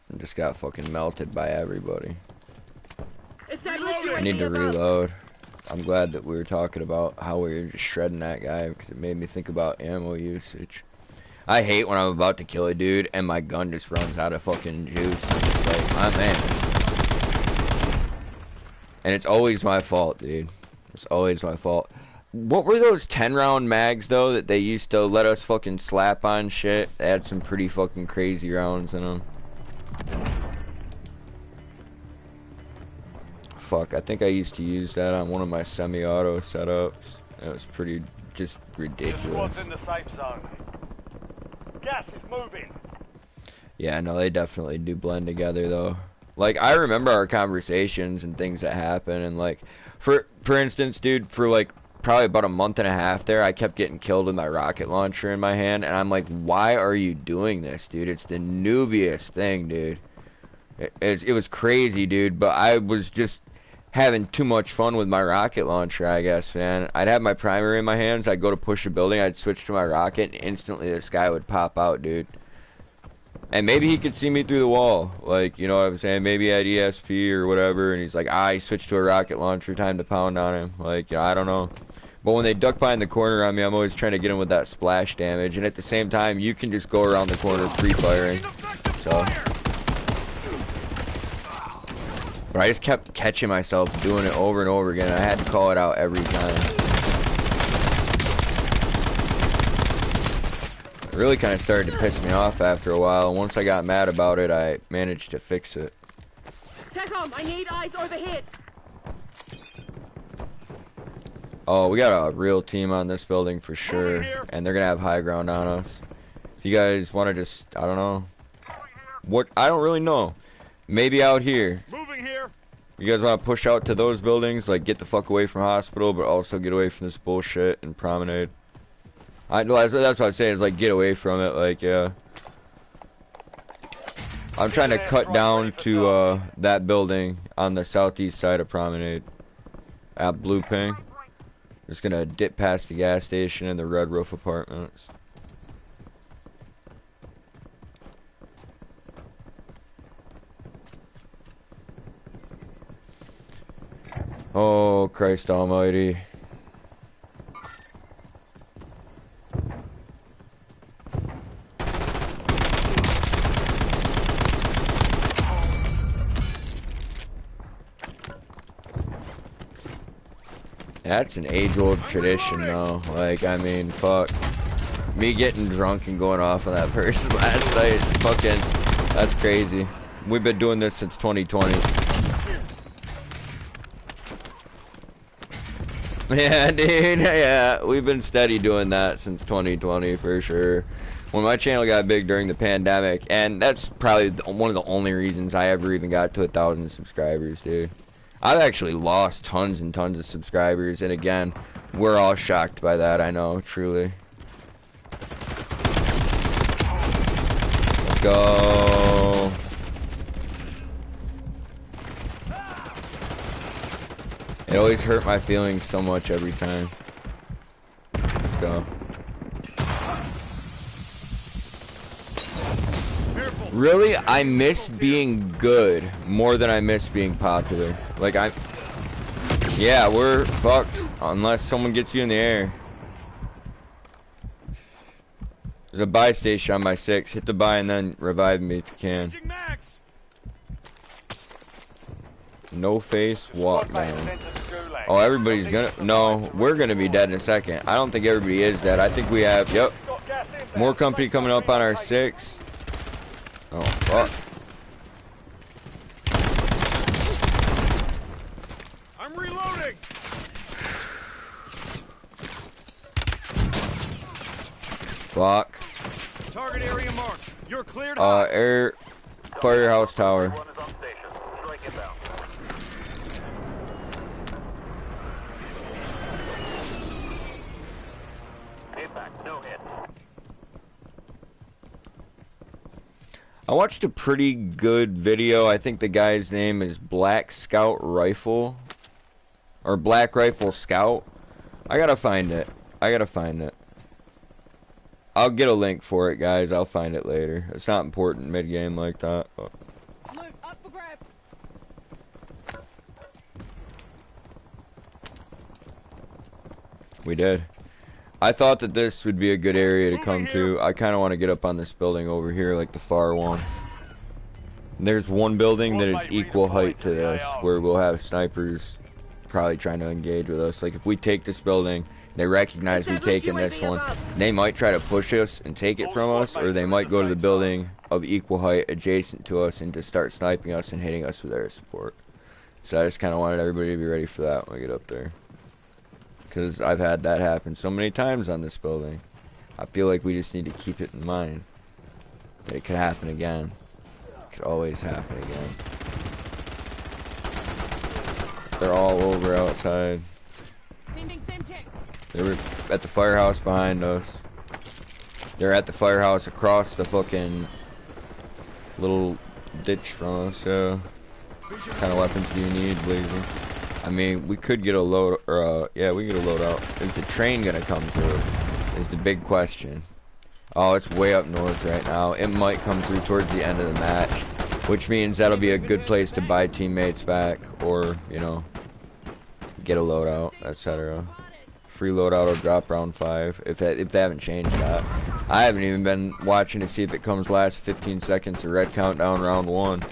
I just got fucking melted by everybody. I need to reload. I'm glad that we were talking about how we were just shredding that guy because it made me think about ammo usage. I hate when I'm about to kill a dude and my gun just runs out of fucking juice. It's like, my man. And it's always my fault, dude. It's always my fault. What were those 10-round mags, though, that they used to let us fucking slap on shit? They had some pretty fucking crazy rounds in them. Fuck, I think I used to use that on one of my semi-auto setups. It was pretty, just ridiculous. Squad's in the safe zone. Gas is moving. Yeah, no, they definitely do blend together, though. Like, I remember our conversations and things that happen, and like, for instance, dude, for like, probably about a month and a half there, I kept getting killed with my rocket launcher in my hand, and I'm like, why are you doing this, dude? It's the noobiest thing, dude. It was crazy, dude, but I was just having too much fun with my rocket launcher, I guess, man. I'd have my primary in my hands, I'd go to push a building, I'd switch to my rocket, and instantly this guy would pop out, dude. And maybe he could see me through the wall, like, you know what I'm saying? Maybe he had ESP or whatever, and he's like, he switched to a rocket launcher, time to pound on him. Like, you know, I don't know. But when they duck behind the corner on me, I'm always trying to get him with that splash damage, and at the same time, you can just go around the corner pre-firing. So... But I just kept catching myself doing it over and over again. I had to call it out every time. It really kind of started to piss me off after a while. And once I got mad about it, I managed to fix it. TechCom, I need eyes overhead. Oh, we got a real team on this building for sure. And they're going to have high ground on us. If you guys want to just, I don't know. What? I don't really know. Maybe out here. Moving here. You guys want to push out to those buildings, like get the fuck away from hospital, but also get away from this bullshit and promenade. That's what I'm saying, is like get away from it, like, yeah. I'm trying to cut down to that building on the southeast side of promenade. at Blue Ping. Just gonna dip past the gas station and the Red Roof Apartments. Oh, Christ almighty. That's an age-old tradition, though. Like, I mean, fuck. Me getting drunk and going off on that person last night, fucking, that's crazy. We've been doing this since 2020. Yeah, dude, yeah. We've been steady doing that since 2020, for sure. When my channel got big during the pandemic, and that's probably one of the only reasons I ever even got to 1,000 subscribers, dude. I've actually lost tons and tons of subscribers, and again, we're all shocked by that, I know, truly. Let's go. It always hurt my feelings so much every time. Let's go. Really, I miss being good more than I miss being popular. Like, yeah, we're fucked unless someone gets you in the air. There's a buy station on my 6. Hit the buy and then revive me if you can. No face, walk down. Oh, everybody's gonna... No, we're gonna be dead in a second. I don't think everybody is dead. I think we have... Yep. More company coming up on our 6. Oh, fuck. I'm reloading. Fuck. Target area marked. You're cleared. Air... Firehouse tower. I watched a pretty good video. I think the guy's name is Black Scout Rifle. Or Black Rifle Scout. I gotta find it. I'll get a link for it, guys. I'll find it later. It's not important mid-game like that. But. Loot up for grab. We did. I thought that this would be a good area to come to. I kind of want to get up on this building over here, like the far one. There's one building that is equal height to this, where we'll have snipers probably trying to engage with us. Like, if we take this building, they recognize we've taken this one, they might try to push us and take it from us, or they might go to the building of equal height adjacent to us and just start sniping us and hitting us with air support. So I just kind of wanted everybody to be ready for that when we get up there. Because I've had that happen so many times on this building. I feel like we just need to keep it in mind. That it could happen again. It could always happen again. They're all over outside. They were at the firehouse behind us. They're at the firehouse across the fucking little ditch from us, so... What kind of weapons do you need, Blazer? I mean, we could get a load, or, yeah, we can get a load out. Is the train gonna come through? Is the big question. Oh, it's way up north right now. It might come through towards the end of the match, which means that'll be a good place to buy teammates back, or, you know, get a loadout, etc. Free loadout or drop round 5, if they haven't changed that. I haven't even been watching to see if it comes last 15 seconds or red countdown round 1.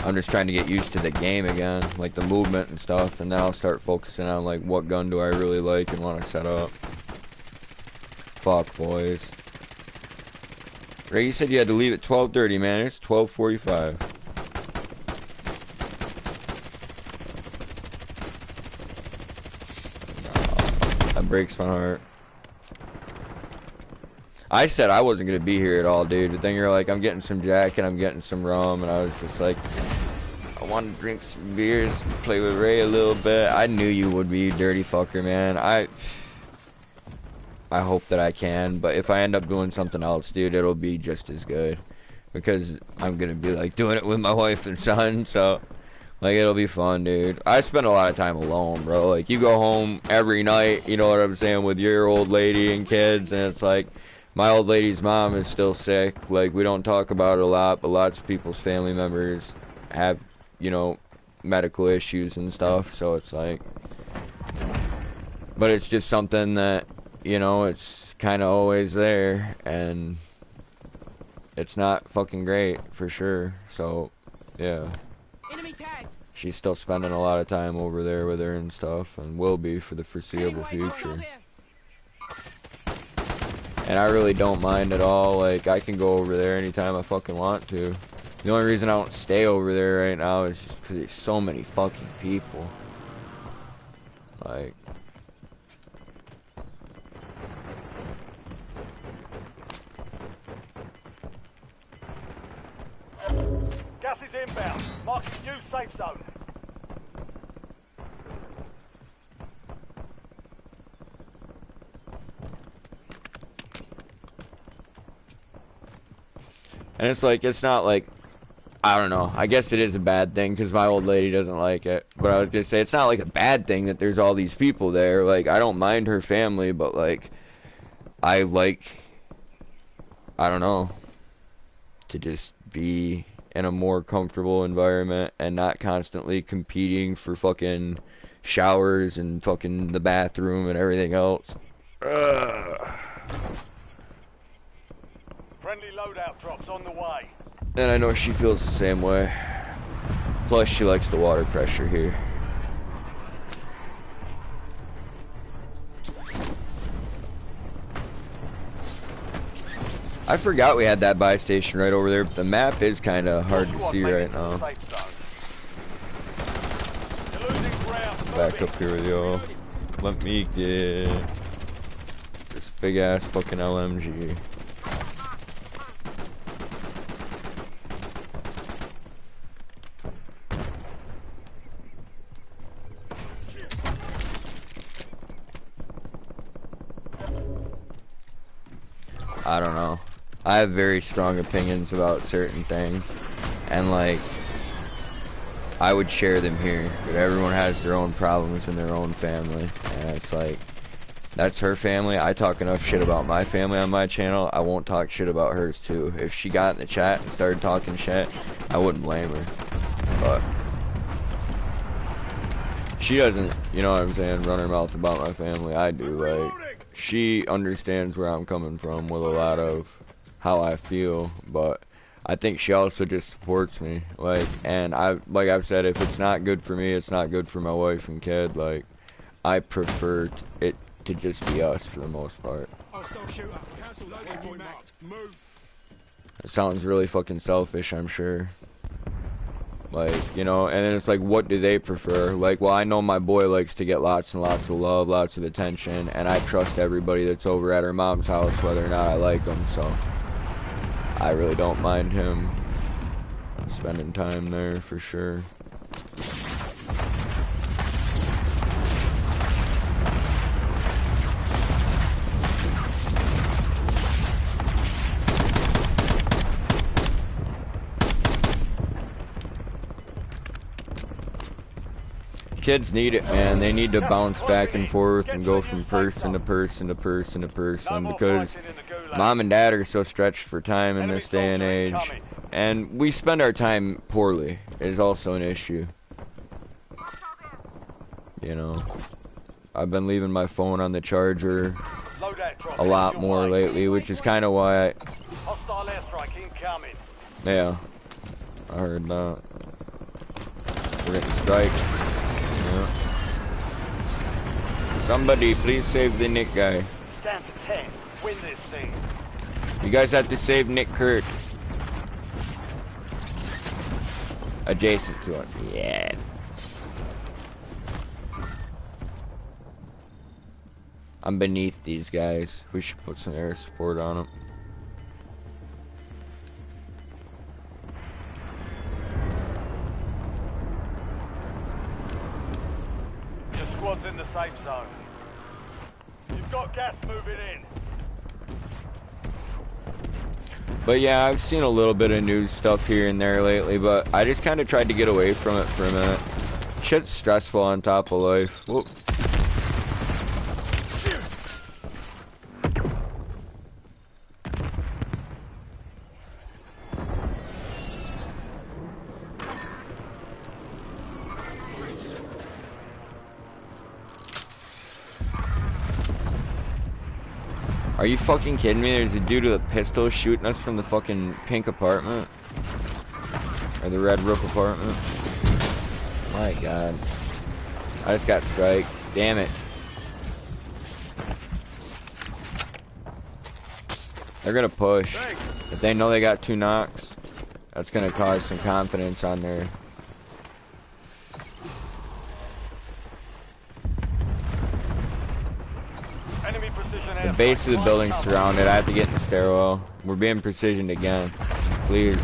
I'm just trying to get used to the game again, like the movement and stuff, and then I'll start focusing on like what gun do I really like and want to set up. Fuck, boys. Ray, you said you had to leave at 12:30, man. It's 12:45. That breaks my heart. I said I wasn't gonna be here at all, dude. But then you're like, I'm getting some Jack and I'm getting some rum, and I was just like, I want to drink some beers, play with Ray a little bit. I knew you would be, you dirty fucker, man. I hope that I can, but if I end up doing something else, dude, it'll be just as good, because I'm gonna be like doing it with my wife and son. So Like, it'll be fun, dude. I spend a lot of time alone, bro. Like, you go home every night, you know what I'm saying, with your old lady and kids, and it's like, my old lady's mom is still sick. Like, we don't talk about it a lot, but lots of people's family members have, you know, medical issues and stuff, so it's like, but it's just something that, you know, it's kind of always there, and it's not fucking great, for sure, so, yeah. Enemy tagged. She's still spending a lot of time over there with her and stuff, and will be for the foreseeable future. And I really don't mind at all. Like, I can go over there anytime I fucking want to. The only reason I don't stay over there right now is just because there's so many fucking people. Like... Gas is inbound. Marking new safe zone. And it's like, it's not like, I don't know, I guess it is a bad thing because my old lady doesn't like it. But I was gonna say, it's not like a bad thing that there's all these people there. Like, I don't mind her family, but like, I like, I don't know, to just be in a more comfortable environment and not constantly competing for fucking showers and fucking the bathroom and everything else. Ugh. Friendly loadout drops on the way. And I know she feels the same way. Plus, she likes the water pressure here. I forgot we had that buy station right over there, but the map is kind of hard to see right now. Back up here with y'all. Let me get this big ass fucking LMG. I don't know. I have very strong opinions about certain things, and like, I would share them here, but everyone has their own problems in their own family, and it's like, that's her family. I talk enough shit about my family on my channel, I won't talk shit about hers too. If she got in the chat and started talking shit, I wouldn't blame her, but she doesn't, you know what I'm saying, run her mouth about my family. I do. Like, she understands where I'm coming from with a lot of how I feel, but I think she also just supports me. Like, and like I've said, if it's not good for me, it's not good for my wife and kid. Like, I prefer it to just be us for the most part. It sounds really fucking selfish, I'm sure. Like, you know, and then it's like, what do they prefer? Like, well, I know my boy likes to get lots and lots of love, lots of attention, and I trust everybody that's over at her mom's house, whether or not I like them, so I really don't mind him spending time there for sure. Kids need it, man. They need to bounce back and forth and go from person to person to person to person, because mom and dad are so stretched for time in this day and age, and we spend our time poorly is also an issue. You know, I've been leaving my phone on the charger a lot more lately, which is kind of why yeah, I heard that. We're getting striked. Yeah. Somebody please save the Nick guy. Stand to 10. Win this thing. You guys have to save Nick Kurt. Adjacent to us. Yes. I'm beneath these guys. We should put some air support on them. Squad's in the safe zone. You've got gas moving in. But yeah, I've seen a little bit of news stuff here and there lately, but I just kind of tried to get away from it for a minute. Shit's stressful on top of life. Whoop. Are you fucking kidding me? There's a dude with a pistol shooting us from the fucking pink apartment. Or the red roof apartment. My god. I just got striked. Damn it. They're gonna push. If they know they got 2 knocks, that's gonna cause some confidence on their... The base of the building's surrounded. I have to get in the stairwell. We're being precisioned again. Please.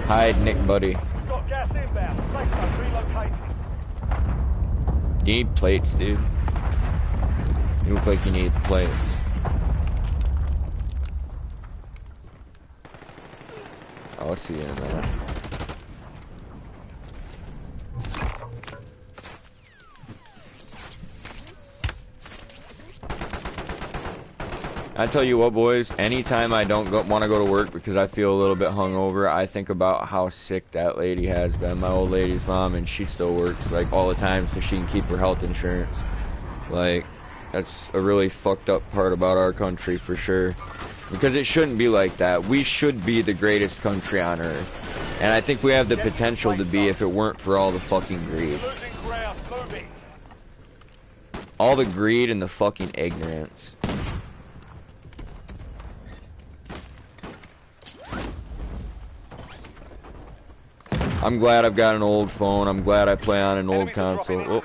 Hide, Nick, buddy. Got gas inbound. Safe zone relocated. You need plates, dude. You look like you need plates. I'll see you in a minute. I tell you what, boys, anytime I don't want to go to work because I feel a little bit hungover, I think about how sick that lady has been, my old lady's mom, and she still works like all the time so she can keep her health insurance. Like, that's a really fucked up part about our country for sure. Because it shouldn't be like that. We should be the greatest country on earth. And I think we have the potential to be if it weren't for all the fucking greed. All the greed and the fucking ignorance. I'm glad I've got an old phone. I'm glad I play on an old console. Oh.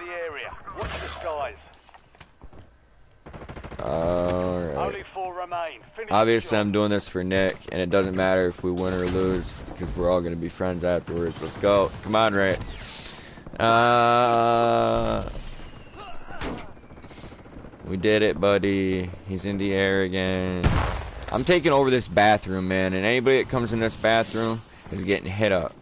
Alright. Only 4 remain. Obviously, I'm doing this for Nick, and it doesn't matter if we win or lose, because we're all going to be friends afterwards. Let's go. Come on, Ray. We did it, buddy. He's in the air again. I'm taking over this bathroom, man, and anybody that comes in this bathroom is getting hit up.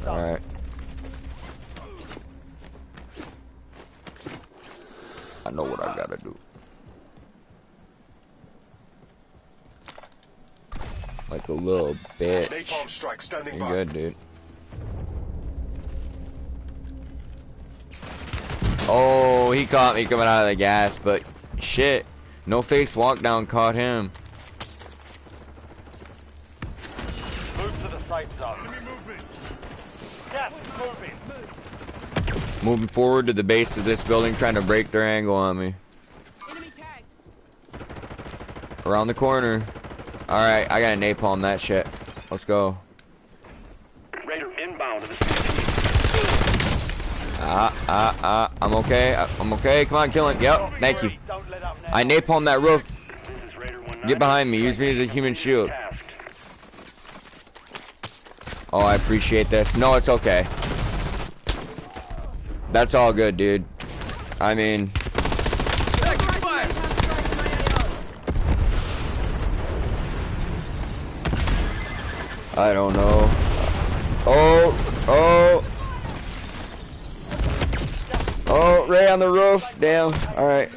Alright. I know what I gotta do. Like a little bitch. Napalm strike standing by. You're good, dude. Oh, he caught me coming out of the gas, but shit. No face walk down caught him. Move to the safe zone. Gas is moving. Moving forward to the base of this building, trying to break their angle on me. Enemy tagged. Around the corner. Alright, I gotta napalm that shit. Let's go. Raider inbound to the I'm okay. I'm okay. Come on, kill him. Yep, thank you. I napalm that roof. Get behind me. Use me as a human shield. Oh, I appreciate this. No, it's okay. That's all good, dude. I mean... I don't know. Oh, Ray on the roof. Damn. Alright.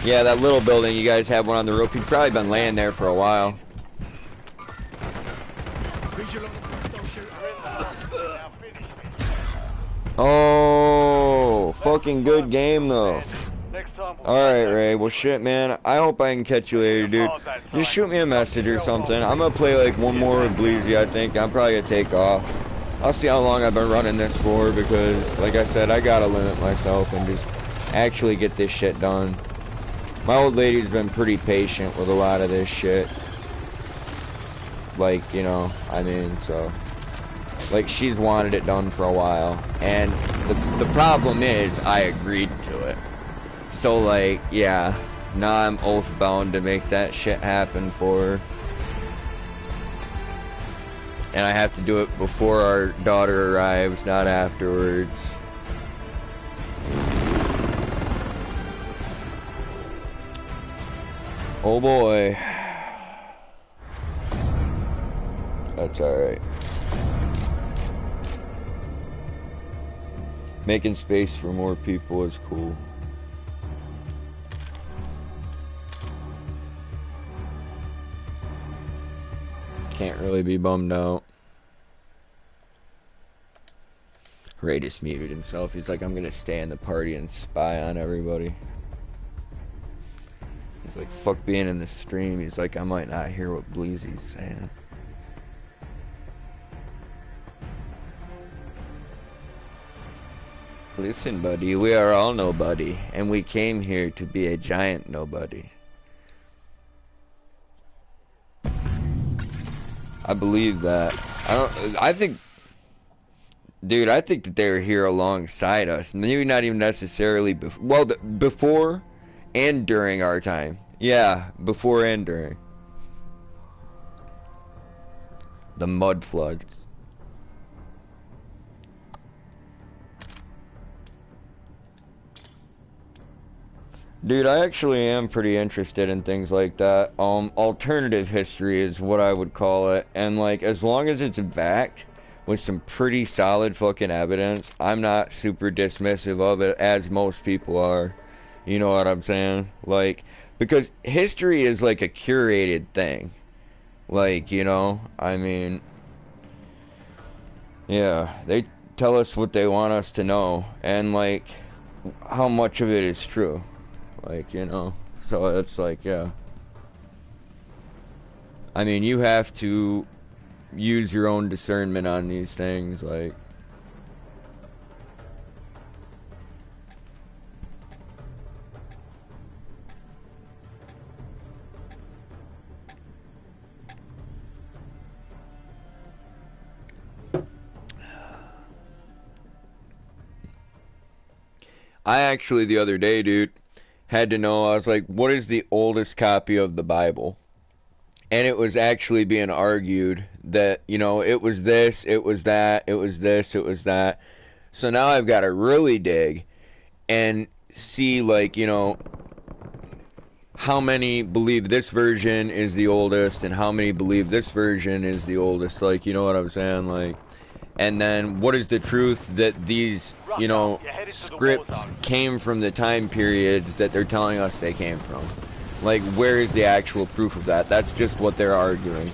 Yeah, that little building, you guys have one on the roof. He's probably been laying there for a while. Oh, fucking good game though. Alright, Ray. Well, shit, man. I hope I can catch you later, dude. Just shoot me a message or something. I'm gonna play like one more with Bleezy, I think. I'm probably gonna take off. I'll see how long I've been running this for because, like I said, I gotta limit myself and just actually get this shit done. My old lady's been pretty patient with a lot of this shit. Like, you know, I mean, so... Like, she's wanted it done for a while. And the problem is, I agreed to it. So, like, yeah. Now I'm oath-bound to make that shit happen for her. And I have to do it before our daughter arrives, not afterwards. Oh boy. That's alright. Making space for more people is cool. Can't really be bummed out. Ray just muted himself. He's like, I'm gonna stay in the party and spy on everybody. He's like, fuck being in the stream. He's like, I might not hear what Bleezy's saying. Listen, buddy, we are all nobody, and we came here to be a giant nobody. I believe that. I think, dude, I think that they're here alongside us. Maybe not even necessarily, before and during our time. Yeah, before and during. The mud floods. Dude, I actually am pretty interested in things like that. Alternative history is what I would call it. And, like, as long as it's backed with some pretty solid fucking evidence, I'm not super dismissive of it, as most people are. You know what I'm saying? Like, because history is like a curated thing. Like, you know, I mean, yeah, they tell us what they want us to know. And, like, how much of it is true. Like, you know, so it's like, yeah. I mean, you have to use your own discernment on these things, like. I actually, the other day, dude, had to know, I was like, what is the oldest copy of the Bible? And it was actually being argued that, you know, it was this, it was that, it was this, it was that. So now I've got to really dig and see, like, you know, how many believe this version is the oldest and how many believe this version is the oldest. Like, you know what I'm saying? Like, and then what is the truth that these, you know, scripts came from the time periods that they're telling us they came from? Like, where is the actual proof of that? That's just what they're arguing.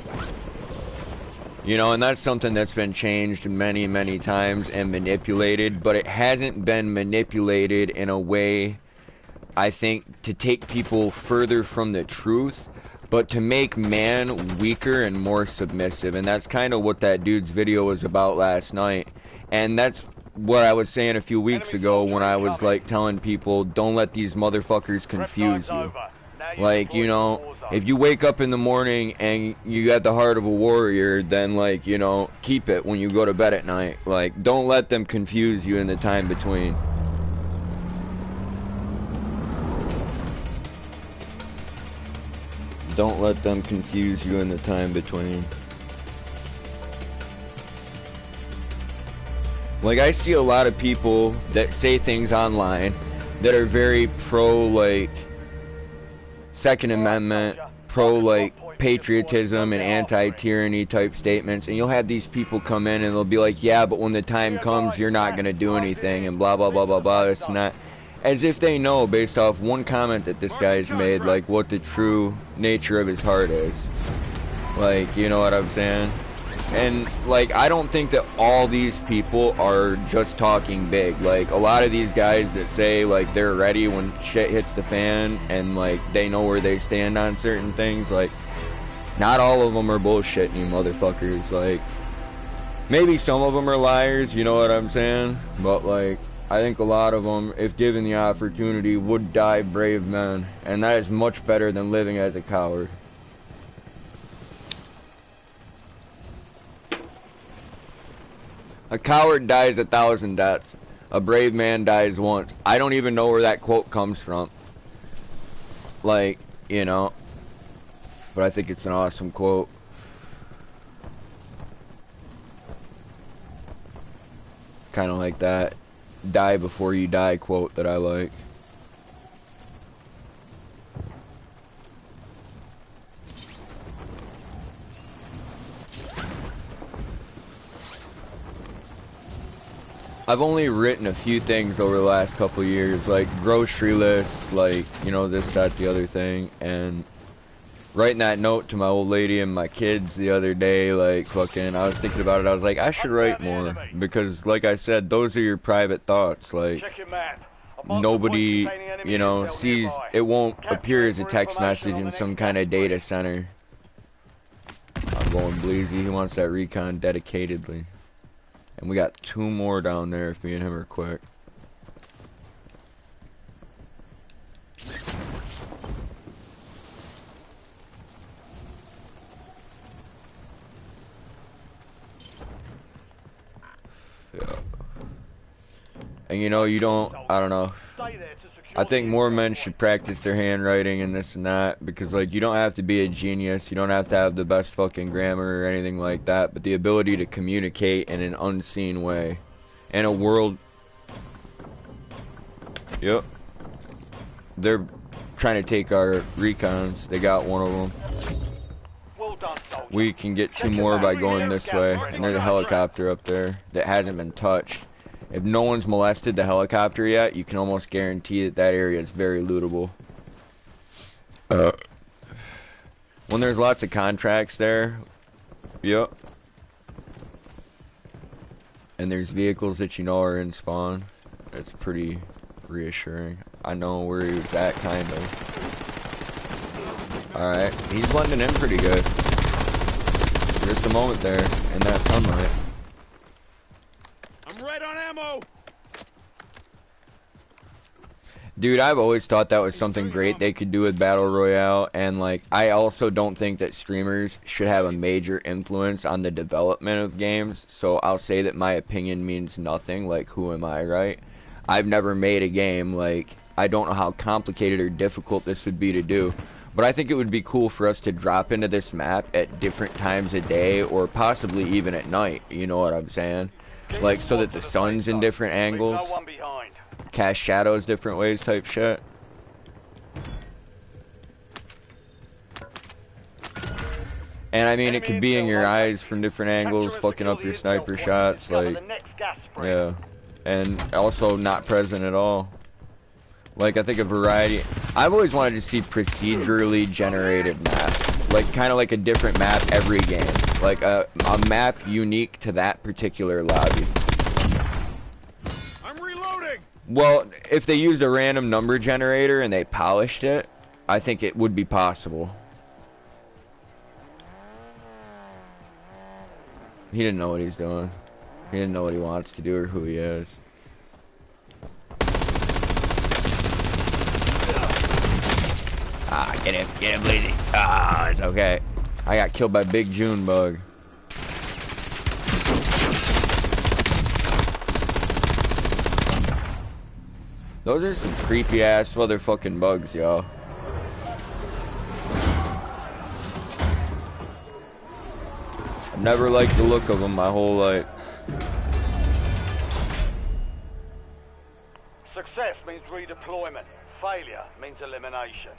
You know, and that's something that's been changed many, many times and manipulated, but it hasn't been manipulated in a way, I think, to take people further from the truth, but to make man weaker and more submissive. And that's kind of what that dude's video was about last night. And that's what I was saying a few weeks ago when I was, like, telling people, don't let these motherfuckers confuse you. Like, you know, if you wake up in the morning and you got the heart of a warrior, then, like, you know, keep it when you go to bed at night. Like, don't let them confuse you in the time between. Don't let them confuse you in the time between. Like, I see a lot of people that say things online that are very pro, like, Second Amendment, pro, like, patriotism and anti-tyranny type statements, and you'll have these people come in and they'll be like, yeah, but when the time comes, you're not going to do anything, and blah, blah, blah, blah, blah, this and that. As if they know, based off one comment that this guy's made, like, what the true nature of his heart is. Like, you know what I'm saying? And, like, I don't think that all these people are just talking big. Like, a lot of these guys that say, like, they're ready when shit hits the fan and, like, they know where they stand on certain things, like, not all of them are bullshitting you motherfuckers. Like, maybe some of them are liars, you know what I'm saying? But, like, I think a lot of them, if given the opportunity, would die brave men. And that is much better than living as a coward. A coward dies 1,000 deaths. A brave man dies once. I don't even know where that quote comes from. Like, you know. But I think it's an awesome quote. kind of like that die before you die quote that I like. I've only written a few things over the last couple years, like grocery lists, like, you know, this, that, the other thing, and writing that note to my old lady and my kids the other day, like, fucking, I was thinking about it, I was like, I should write more, because, like I said, those are your private thoughts, like, nobody, you know, sees, it won't appear as a text message in some kind of data center. I'm going Bleezy, he wants that recon dedicatedly. And we got 2 more down there if me and him are quick. Yeah. And you know, you don't, I don't know. I think more men should practice their handwriting and this and that, because like you don't have to be a genius, you don't have to have the best fucking grammar or anything like that, but the ability to communicate in an unseen way. In a world... Yep. They're trying to take our recons, they got one of them. We can get 2 more by going this way, and there's a helicopter up there that hasn't been touched. If no one's molested the helicopter yet, you can almost guarantee that that area is very lootable. When there's lots of contracts there, yep. And there's vehicles that you know are in spawn, it's pretty reassuring. I know where he was at, kind of. Alright, he's blending in pretty good. There's the moment there, in that sunlight. Right on ammo. Dude, I've always thought that was something great they could do with Battle Royale, and like, I also don't think that streamers should have a major influence on the development of games, so I'll say that my opinion means nothing, like, who am I, right? I've never made a game, like, I don't know how complicated or difficult this would be to do, but I think it would be cool for us to drop into this map at different times of day, or possibly even at night, you know what I'm saying? Like, so that the sun's in different angles, cast shadows different ways type shit. And I mean, it could be in your eyes from different angles, fucking up your sniper shots, like, yeah. And also not present at all. Like, I think a variety, I've always wanted to see procedurally generated maps. Like, kind of like a different map every game. Like a map unique to that particular lobby. I'm reloading. Well, if they used a random number generator and they polished it, I think it would be possible. He didn't know what he's doing. He didn't know what he wants to do or who he is. Ah, get him, Bleezy. Ah, it's okay. I got killed by Big June Bug. Those are some creepy ass motherfucking bugs, y'all. I've never liked the look of them my whole life. Success means redeployment. Failure means elimination.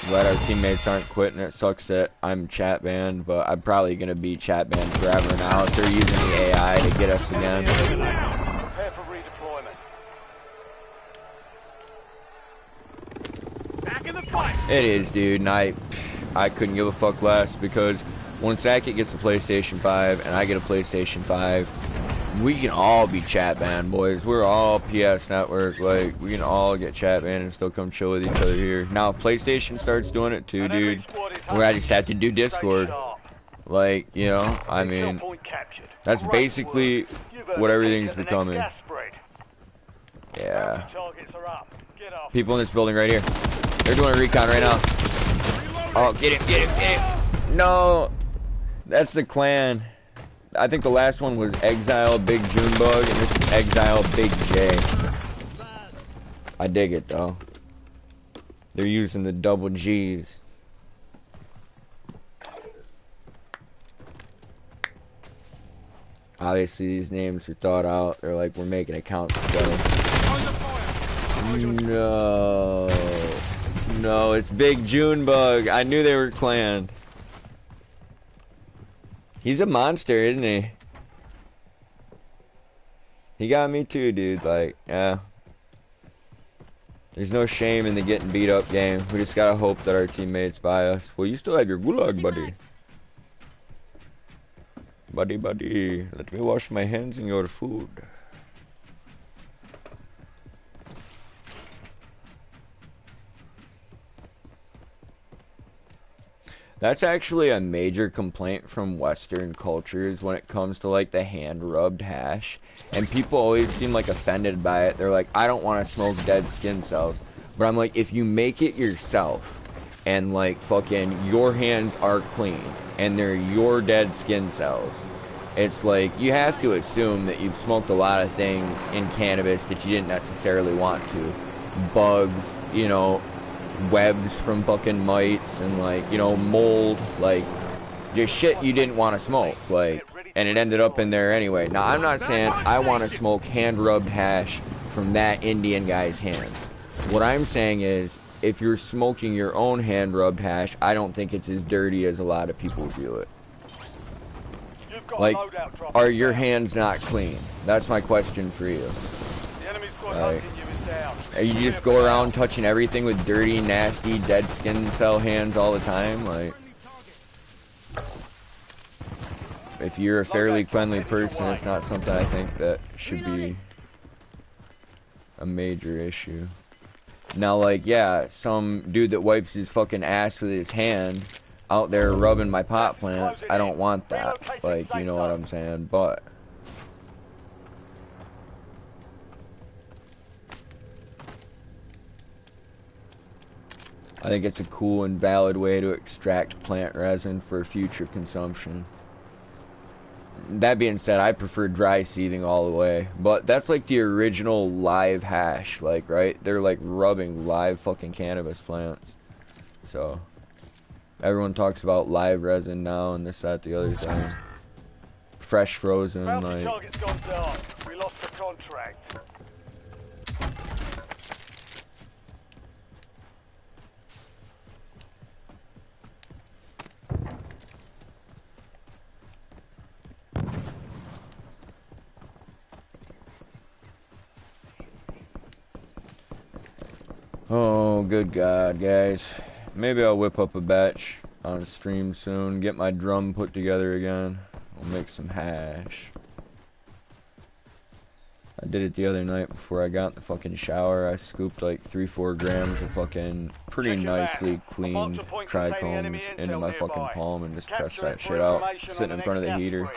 Glad our teammates aren't quitting. It sucks that I'm chat banned, but I'm probably gonna be chat banned forever now if they're using the AI to get us again. Prepare for redeployment. Back in the fight. It is, dude, and I couldn't give a fuck less, because when Sackett gets a PlayStation 5 and I get a PlayStation 5, we can all be chat banned, boys. We're all PS Network. Like, we can all get chat banned and still come chill with each other here. Now, if PlayStation starts doing it too, dude, we're gonna just have to do Discord. Like, you know, I mean, that's basically what everything's becoming. Yeah. People in this building right here. They're doing a recon right now. Oh, get him. No. That's the clan. I think the last one was Exile Big Junebug, and this is Exile Big J. I dig it, though. They're using the double G's. Obviously, these names are thought out. They're like, we're making accounts together. No. No, it's Big Junebug. I knew they were clan. He's a monster, isn't he? He got me too, dude. Like, yeah. There's no shame in the getting beat up game. We just gotta hope that our teammates buy us. Well, you still have your gulag, buddy. Buddy, let me wash my hands in your food. That's actually a major complaint from Western cultures when it comes to like the hand-rubbed hash. And people always seem like offended by it. They're like, I don't want to smoke dead skin cells. But I'm like, if you make it yourself and like fucking your hands are clean and they're your dead skin cells, it's like you have to assume that you've smoked a lot of things in cannabis that you didn't necessarily want to. Bugs, you know, webs from fucking mites and like, you know, mold, like just shit you didn't want to smoke, like, and it ended up in there anyway. Now I'm not saying I want to smoke hand-rubbed hash from that Indian guy's hands. What I'm saying is if you're smoking your own hand-rubbed hash, I don't think it's as dirty as a lot of people view it. Like, are your hands not clean? That's my question for you. Like, you just go around touching everything with dirty, nasty, dead skin cell hands all the time? Like, if you're a fairly cleanly person, it's not something I think that should be a major issue. Now, like, yeah, some dude that wipes his fucking ass with his hand out there rubbing my pot plants, I don't want that. Like, you know what I'm saying? But I think it's a cool and valid way to extract plant resin for future consumption. That being said, I prefer dry seeding all the way. But that's like the original live hash, like, right? They're like rubbing live fucking cannabis plants. So everyone talks about live resin now and this, that, the other thing. Fresh frozen, like. Target's gone dark. We lost the contract. Oh, good God, guys. Maybe I'll whip up a batch on stream soon, get my drum put together again. We'll make some hash. I did it the other night before I got in the fucking shower. I scooped like 3-4 grams of fucking pretty nicely cleaned trichomes into my fucking palm and just pressed that shit out. Sitting in front of the heater.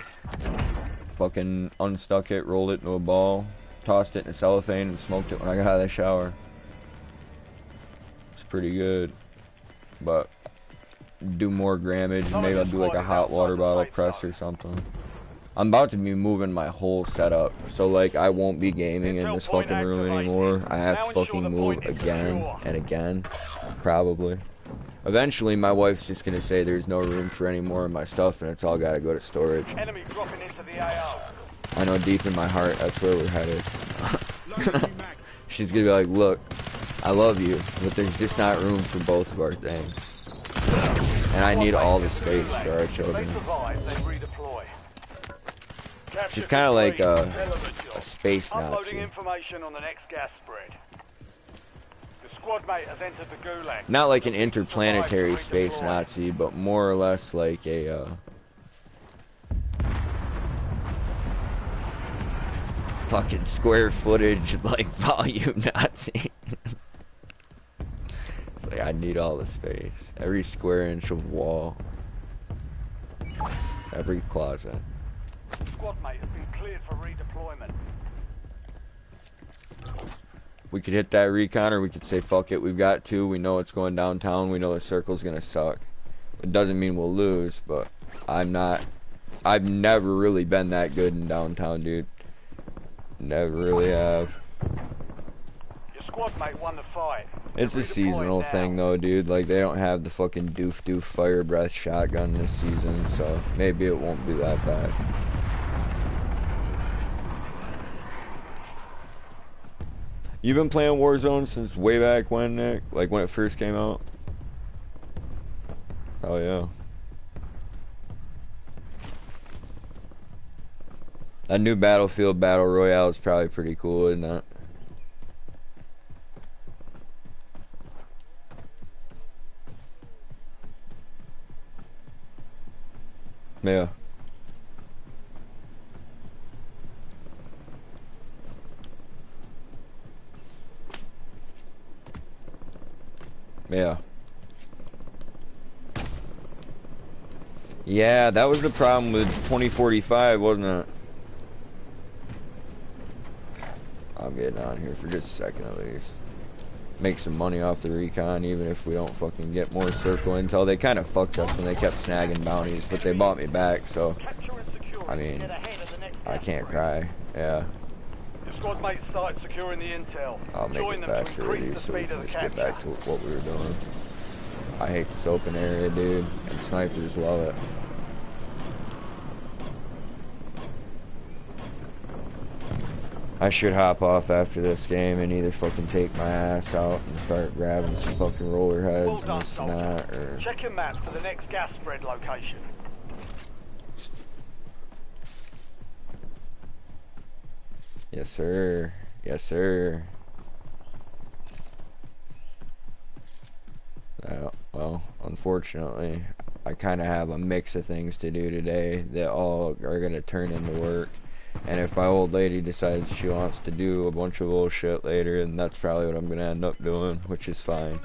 Fucking unstuck it, rolled it into a ball, tossed it in a cellophane and smoked it when I got out of the shower. It's pretty good. But do more grammage. Maybe I'll do like a hot water bottle press or something. I'm about to be moving my whole setup, so like I won't be gaming in this fucking room anymore. I have to fucking move again and again, probably. Eventually my wife's just gonna say there's no room for any more of my stuff and it's all gotta go to storage. Enemy dropping into the AO. I know deep in my heart that's where we're headed. She's gonna be like, look, I love you, but there's just not room for both of our things. And I need all the space for our children. She's kind of like a space Nazi. Information on the next gas spread. The squad mate has entered the gulag. Not like an interplanetary space Nazi, but more or less like a fucking square footage like volume Nazi. Like, I need all the space. Every square inch of wall. Every closet. Squad mate has been cleared for redeployment. We could hit that recon, or we could say fuck it, we've got to. We know it's going downtown, we know the circle's gonna suck. It doesn't mean we'll lose, but I've never really been that good in downtown, dude. Never really have. Your squad mate won the fight. It's a seasonal thing though, dude. Like, they don't have the fucking doof fire breath shotgun this season, so maybe it won't be that bad. You've been playing Warzone since way back when, Nick? Like when it first came out? Oh yeah. That new Battlefield Battle Royale is probably pretty cool, isn't it? Yeah. Yeah. Yeah, that was the problem with 2045, wasn't it? I'll get on here for just a second at least. Make some money off the recon, even if we don't fucking get more circle intel. They kind of fucked us when they kept snagging bounties, but they bought me back, so... I mean, I can't cry. Yeah. Your squad mates started securing the intel. I'll make Join it them to faster increase with the these so we speed can of the just get capture. back to what we were doing. I hate this open area, dude, and snipers love it. I should hop off after this game and either fucking take my ass out and start grabbing some fucking roller heads Well and done, this and soldier. that, or... Check your map for the next gas spread location. Yes, sir. Yes, sir. Well, unfortunately, I kind of have a mix of things to do today that all are going to turn into work. And if my old lady decides she wants to do a bunch of bullshit later, then that's probably what I'm going to end up doing, which is fine.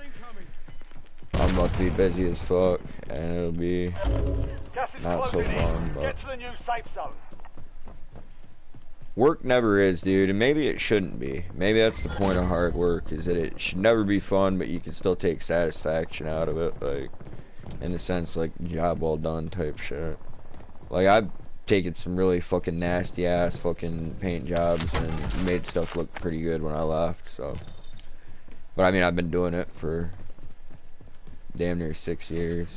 I'm about to be busy as fuck, and it'll be Gas is not so closing fun, in. but... Get to the new safe zone. Work never is, dude, and maybe it shouldn't be. Maybe that's the point of hard work, is that it should never be fun, but you can still take satisfaction out of it, like, in a sense, like, job well done type shit. Like, I've taken some really fucking nasty-ass fucking paint jobs and made stuff look pretty good when I left, so. But, I mean, I've been doing it for damn near 6 years.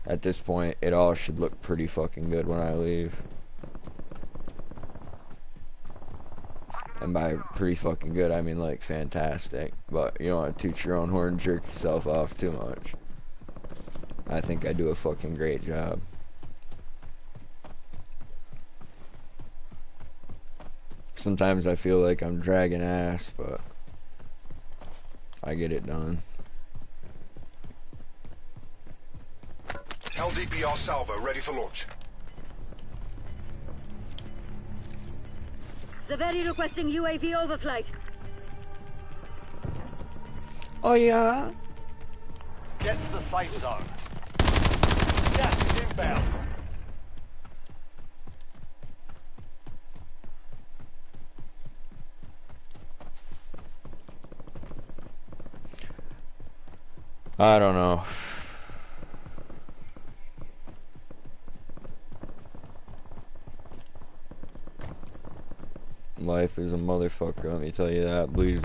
At this point, it all should look pretty fucking good when I leave. And by pretty fucking good, I mean like fantastic. But you don't want to toot your own horn and jerk yourself off too much. I think I do a fucking great job. Sometimes I feel like I'm dragging ass, but I get it done. LDPR salvo ready for launch. Savary requesting UAV overflight. Oh yeah? Get to the safe zone. Gas is inbound. I don't know. Life is a motherfucker, let me tell you that, Bleezy.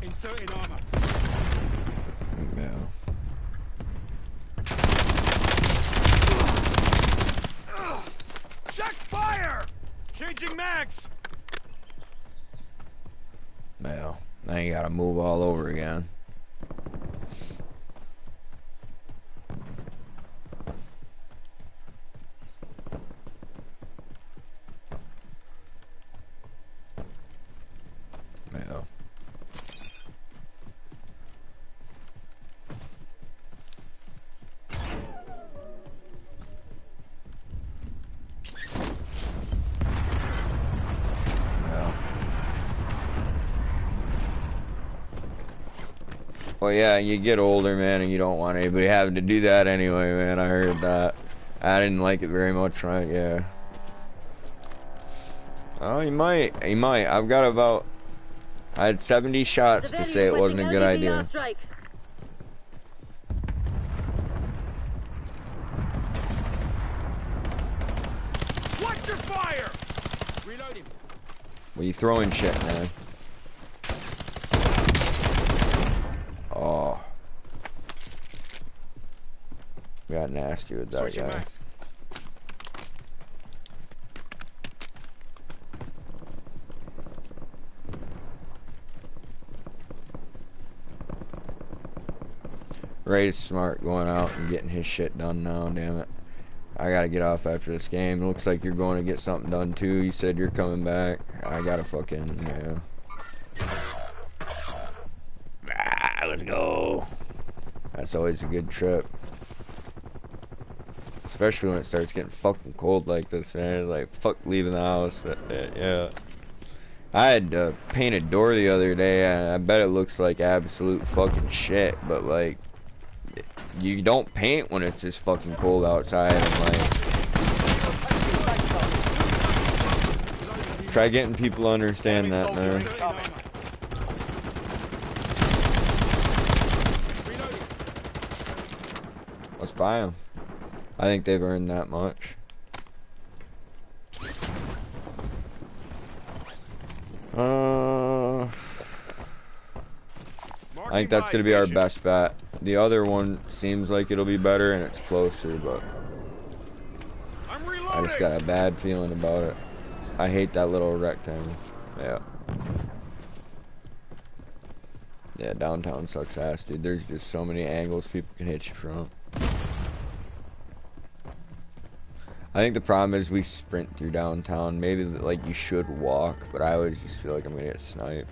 Inserting armor. Yeah. Check fire! Changing mags! Well, now you gotta move all over again. Well. Well, yeah, you get older, man, and you don't want anybody having to do that anyway, man. I heard that. I didn't like it very much, right? Yeah. Oh, you might. You might. I've got about... I had 70 shots to say it wasn't a good idea. Strike. Watch your fire! Reload him. What are you throwing shit, man? Oh. Got nasty with that Switching guy. max. Ray's smart going out and getting his shit done now, damn it. I gotta get off after this game. It looks like you're going to get something done too. You said you're coming back. I gotta fucking, yeah. Ah, let's go. That's always a good trip. Especially when it starts getting fucking cold like this, man. Like, fuck leaving the house, but yeah. I had to paint a door the other day, and I bet it looks like absolute fucking shit, but like, you don't paint when it's this fucking cold outside, and like, try getting people to understand that, man. Let's buy them. I think they've earned that much. I think that's gonna be our best bet. The other one seems like it'll be better and it's closer, but I just got a bad feeling about it. I hate that little rectangle. Yeah. Yeah, downtown sucks ass, dude. There's just so many angles people can hit you from. I think the problem is we sprint through downtown. Maybe like you should walk, but I always just feel like I'm gonna get sniped.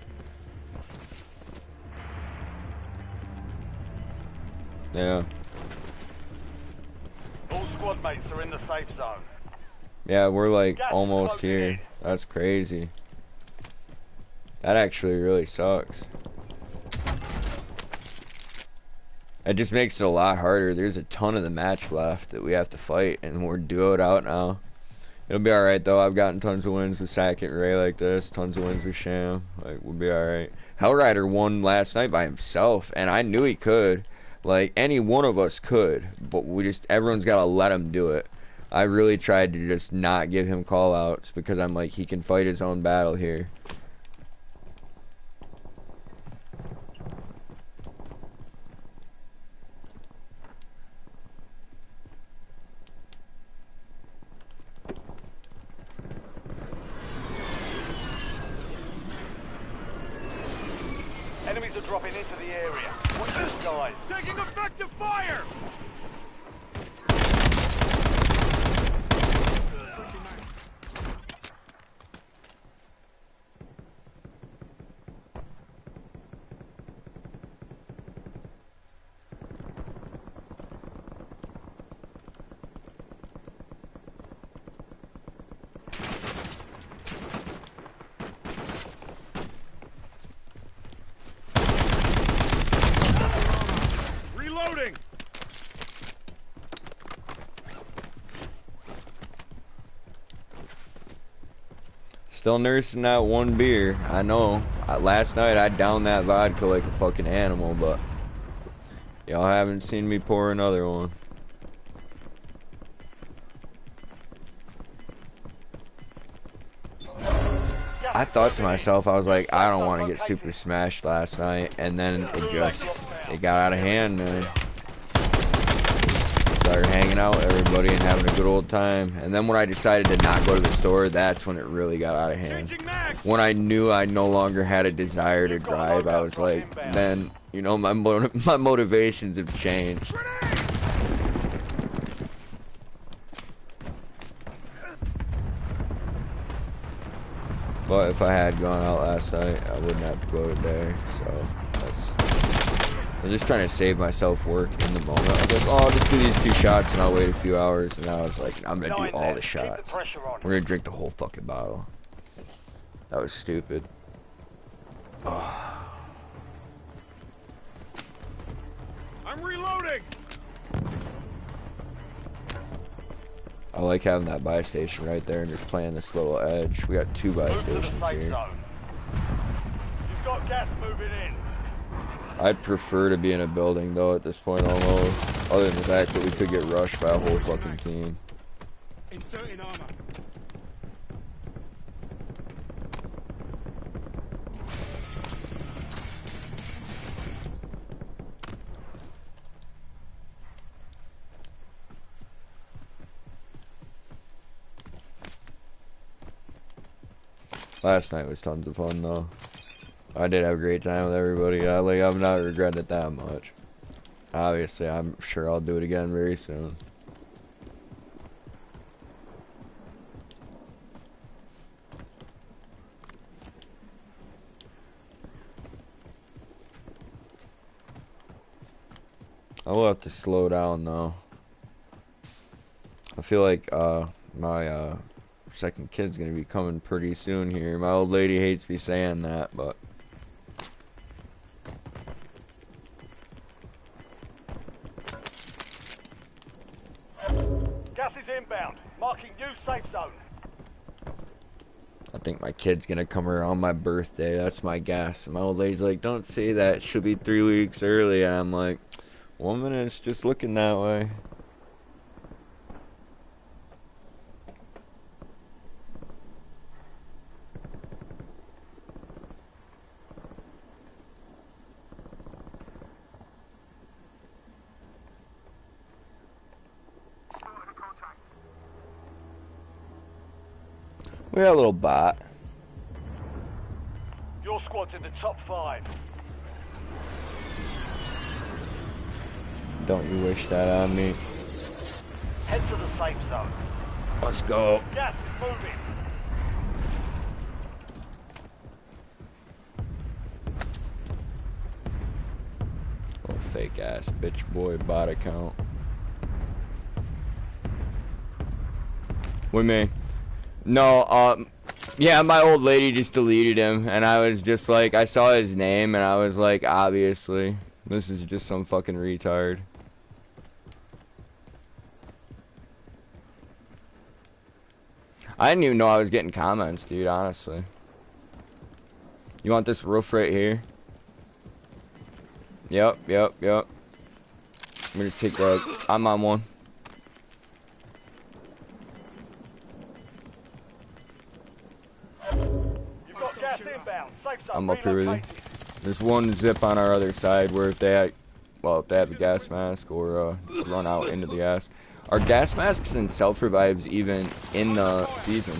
Yeah. All squad mates are in the safe zone. Yeah, we're like almost here. That's crazy. That actually really sucks. It just makes it a lot harder. There's a ton of the match left that we have to fight, and we're duoed out now. It'll be alright though. I've gotten tons of wins with Sackett and Ray like this. Tons of wins with Sham. Like, we'll be alright. Hellrider won last night by himself, and I knew he could. Like, any one of us could, but everyone's got to let him do it. I really tried to just not give him call-outs because I'm like, he can fight his own battle here. Enemies are dropping into the area. Watch the skies. Taking effective fire! Reloading! Still nursing that one beer. I know. Last night I downed that vodka like a fucking animal, but y'all haven't seen me pour another one. I thought to myself, I was like, I don't want to get super smashed last night, and then it got out of hand, man. Started hanging out with everybody and having a good old time, and then when I decided to not go to the store, that's when it really got out of hand. When I knew I no longer had a desire to drive, I was like, then, you know, my motivations have changed. But if I had gone out last night, I wouldn't have to go today, so I'm just trying to save myself work in the moment. I was like, oh, I'll just do these 2 shots and I'll wait a few hours, and I was like, I'm gonna do all the shots. We're gonna drink the whole fucking bottle. That was stupid. I'm reloading! I like having that buy station right there and just playing this little edge. We got 2 buy stations here. You've got gas moving in. I'd prefer to be in a building though at this point almost. Other than the fact that we could get rushed by a whole fucking team. Inserting armor. Last night was tons of fun though. I did have a great time with everybody. I've not regretted it that much. Obviously, I'm sure I'll do it again very soon. I will have to slow down though. I feel like my second kid's gonna be coming pretty soon here. My old lady hates me saying that, but Gas is inbound. Marking new safe zone. I think my kid's gonna come around my birthday. That's my guess. And my old lady's like, don't say that. She'll be 3 weeks early. And I'm like, woman, it's just looking that way. We got a little bot. Your squad's in the top 5. Don't you wish that on me? Head to the safe zone. Let's go. Gas is moving. Oh, fake ass bitch boy bot account. With me. No, yeah, my old lady just deleted him, and I was just like, I saw his name, and I was like, obviously, this is just some fucking retard. I didn't even know I was getting comments, dude, honestly. You want this roof right here? Yep. Let me just take that. I'm on one. You've got gas inbound. Safe zone. I'm up here with you. relocated. There's one zip on our other side where if they have a gas mask or run out into the gas. Are gas masks and self-revives even in the season?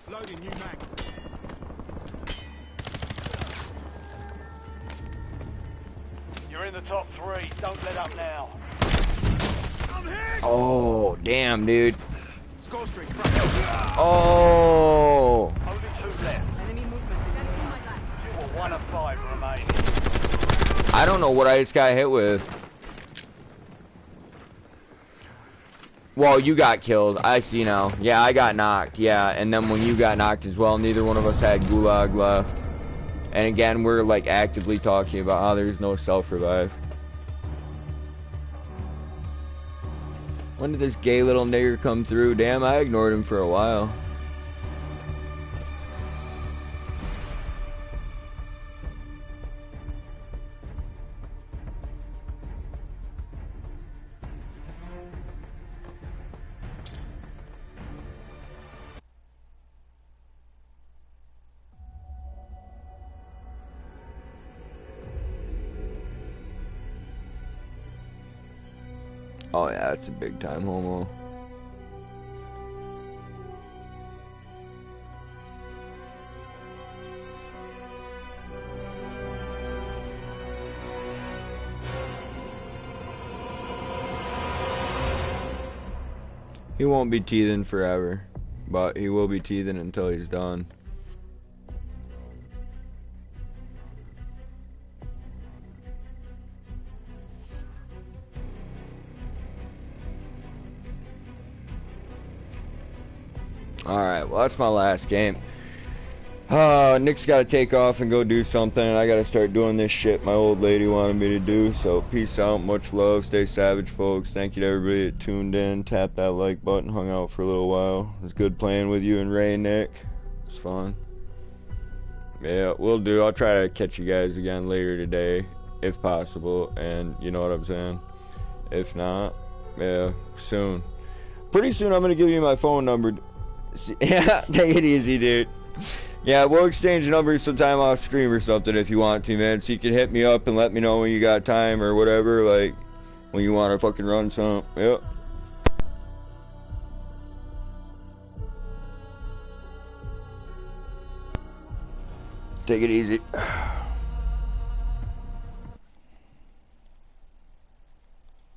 Loading new mag. You're in the top 3. Don't let up now. I'm hit! Oh, damn, dude. Score streak. Oh. Only 2 left. Enemy movement. That's in my last. You were 1 of 5 remaining. I don't know what I just got hit with. Well, you got killed. I see now. Yeah, I got knocked. Yeah, and then when you got knocked as well, neither one of us had gulag left. And again, we're like actively talking about how there's no self-revive. When did this gay little nigger come through? Damn, I ignored him for a while. Oh yeah, it's a big time homo. He won't be teething forever, but he will be teething until he's done. Alright, well that's my last game. Nick's gotta take off and go do something, and I gotta start doing this shit my old lady wanted me to do. So peace out, much love, stay savage folks. Thank you to everybody that tuned in, tapped that like button, hung out for a little while. It was good playing with you and Ray, Nick. It was fun. Yeah, will do. I'll try to catch you guys again later today, if possible, and you know what I'm saying. If not, yeah, soon. Pretty soon I'm gonna give you my phone number. Yeah, take it easy, dude. Yeah, we'll exchange numbers sometime off stream or something if you want to, man. So you can hit me up and let me know when you got time or whatever, like, when you want to fucking run some. Yep. Take it easy.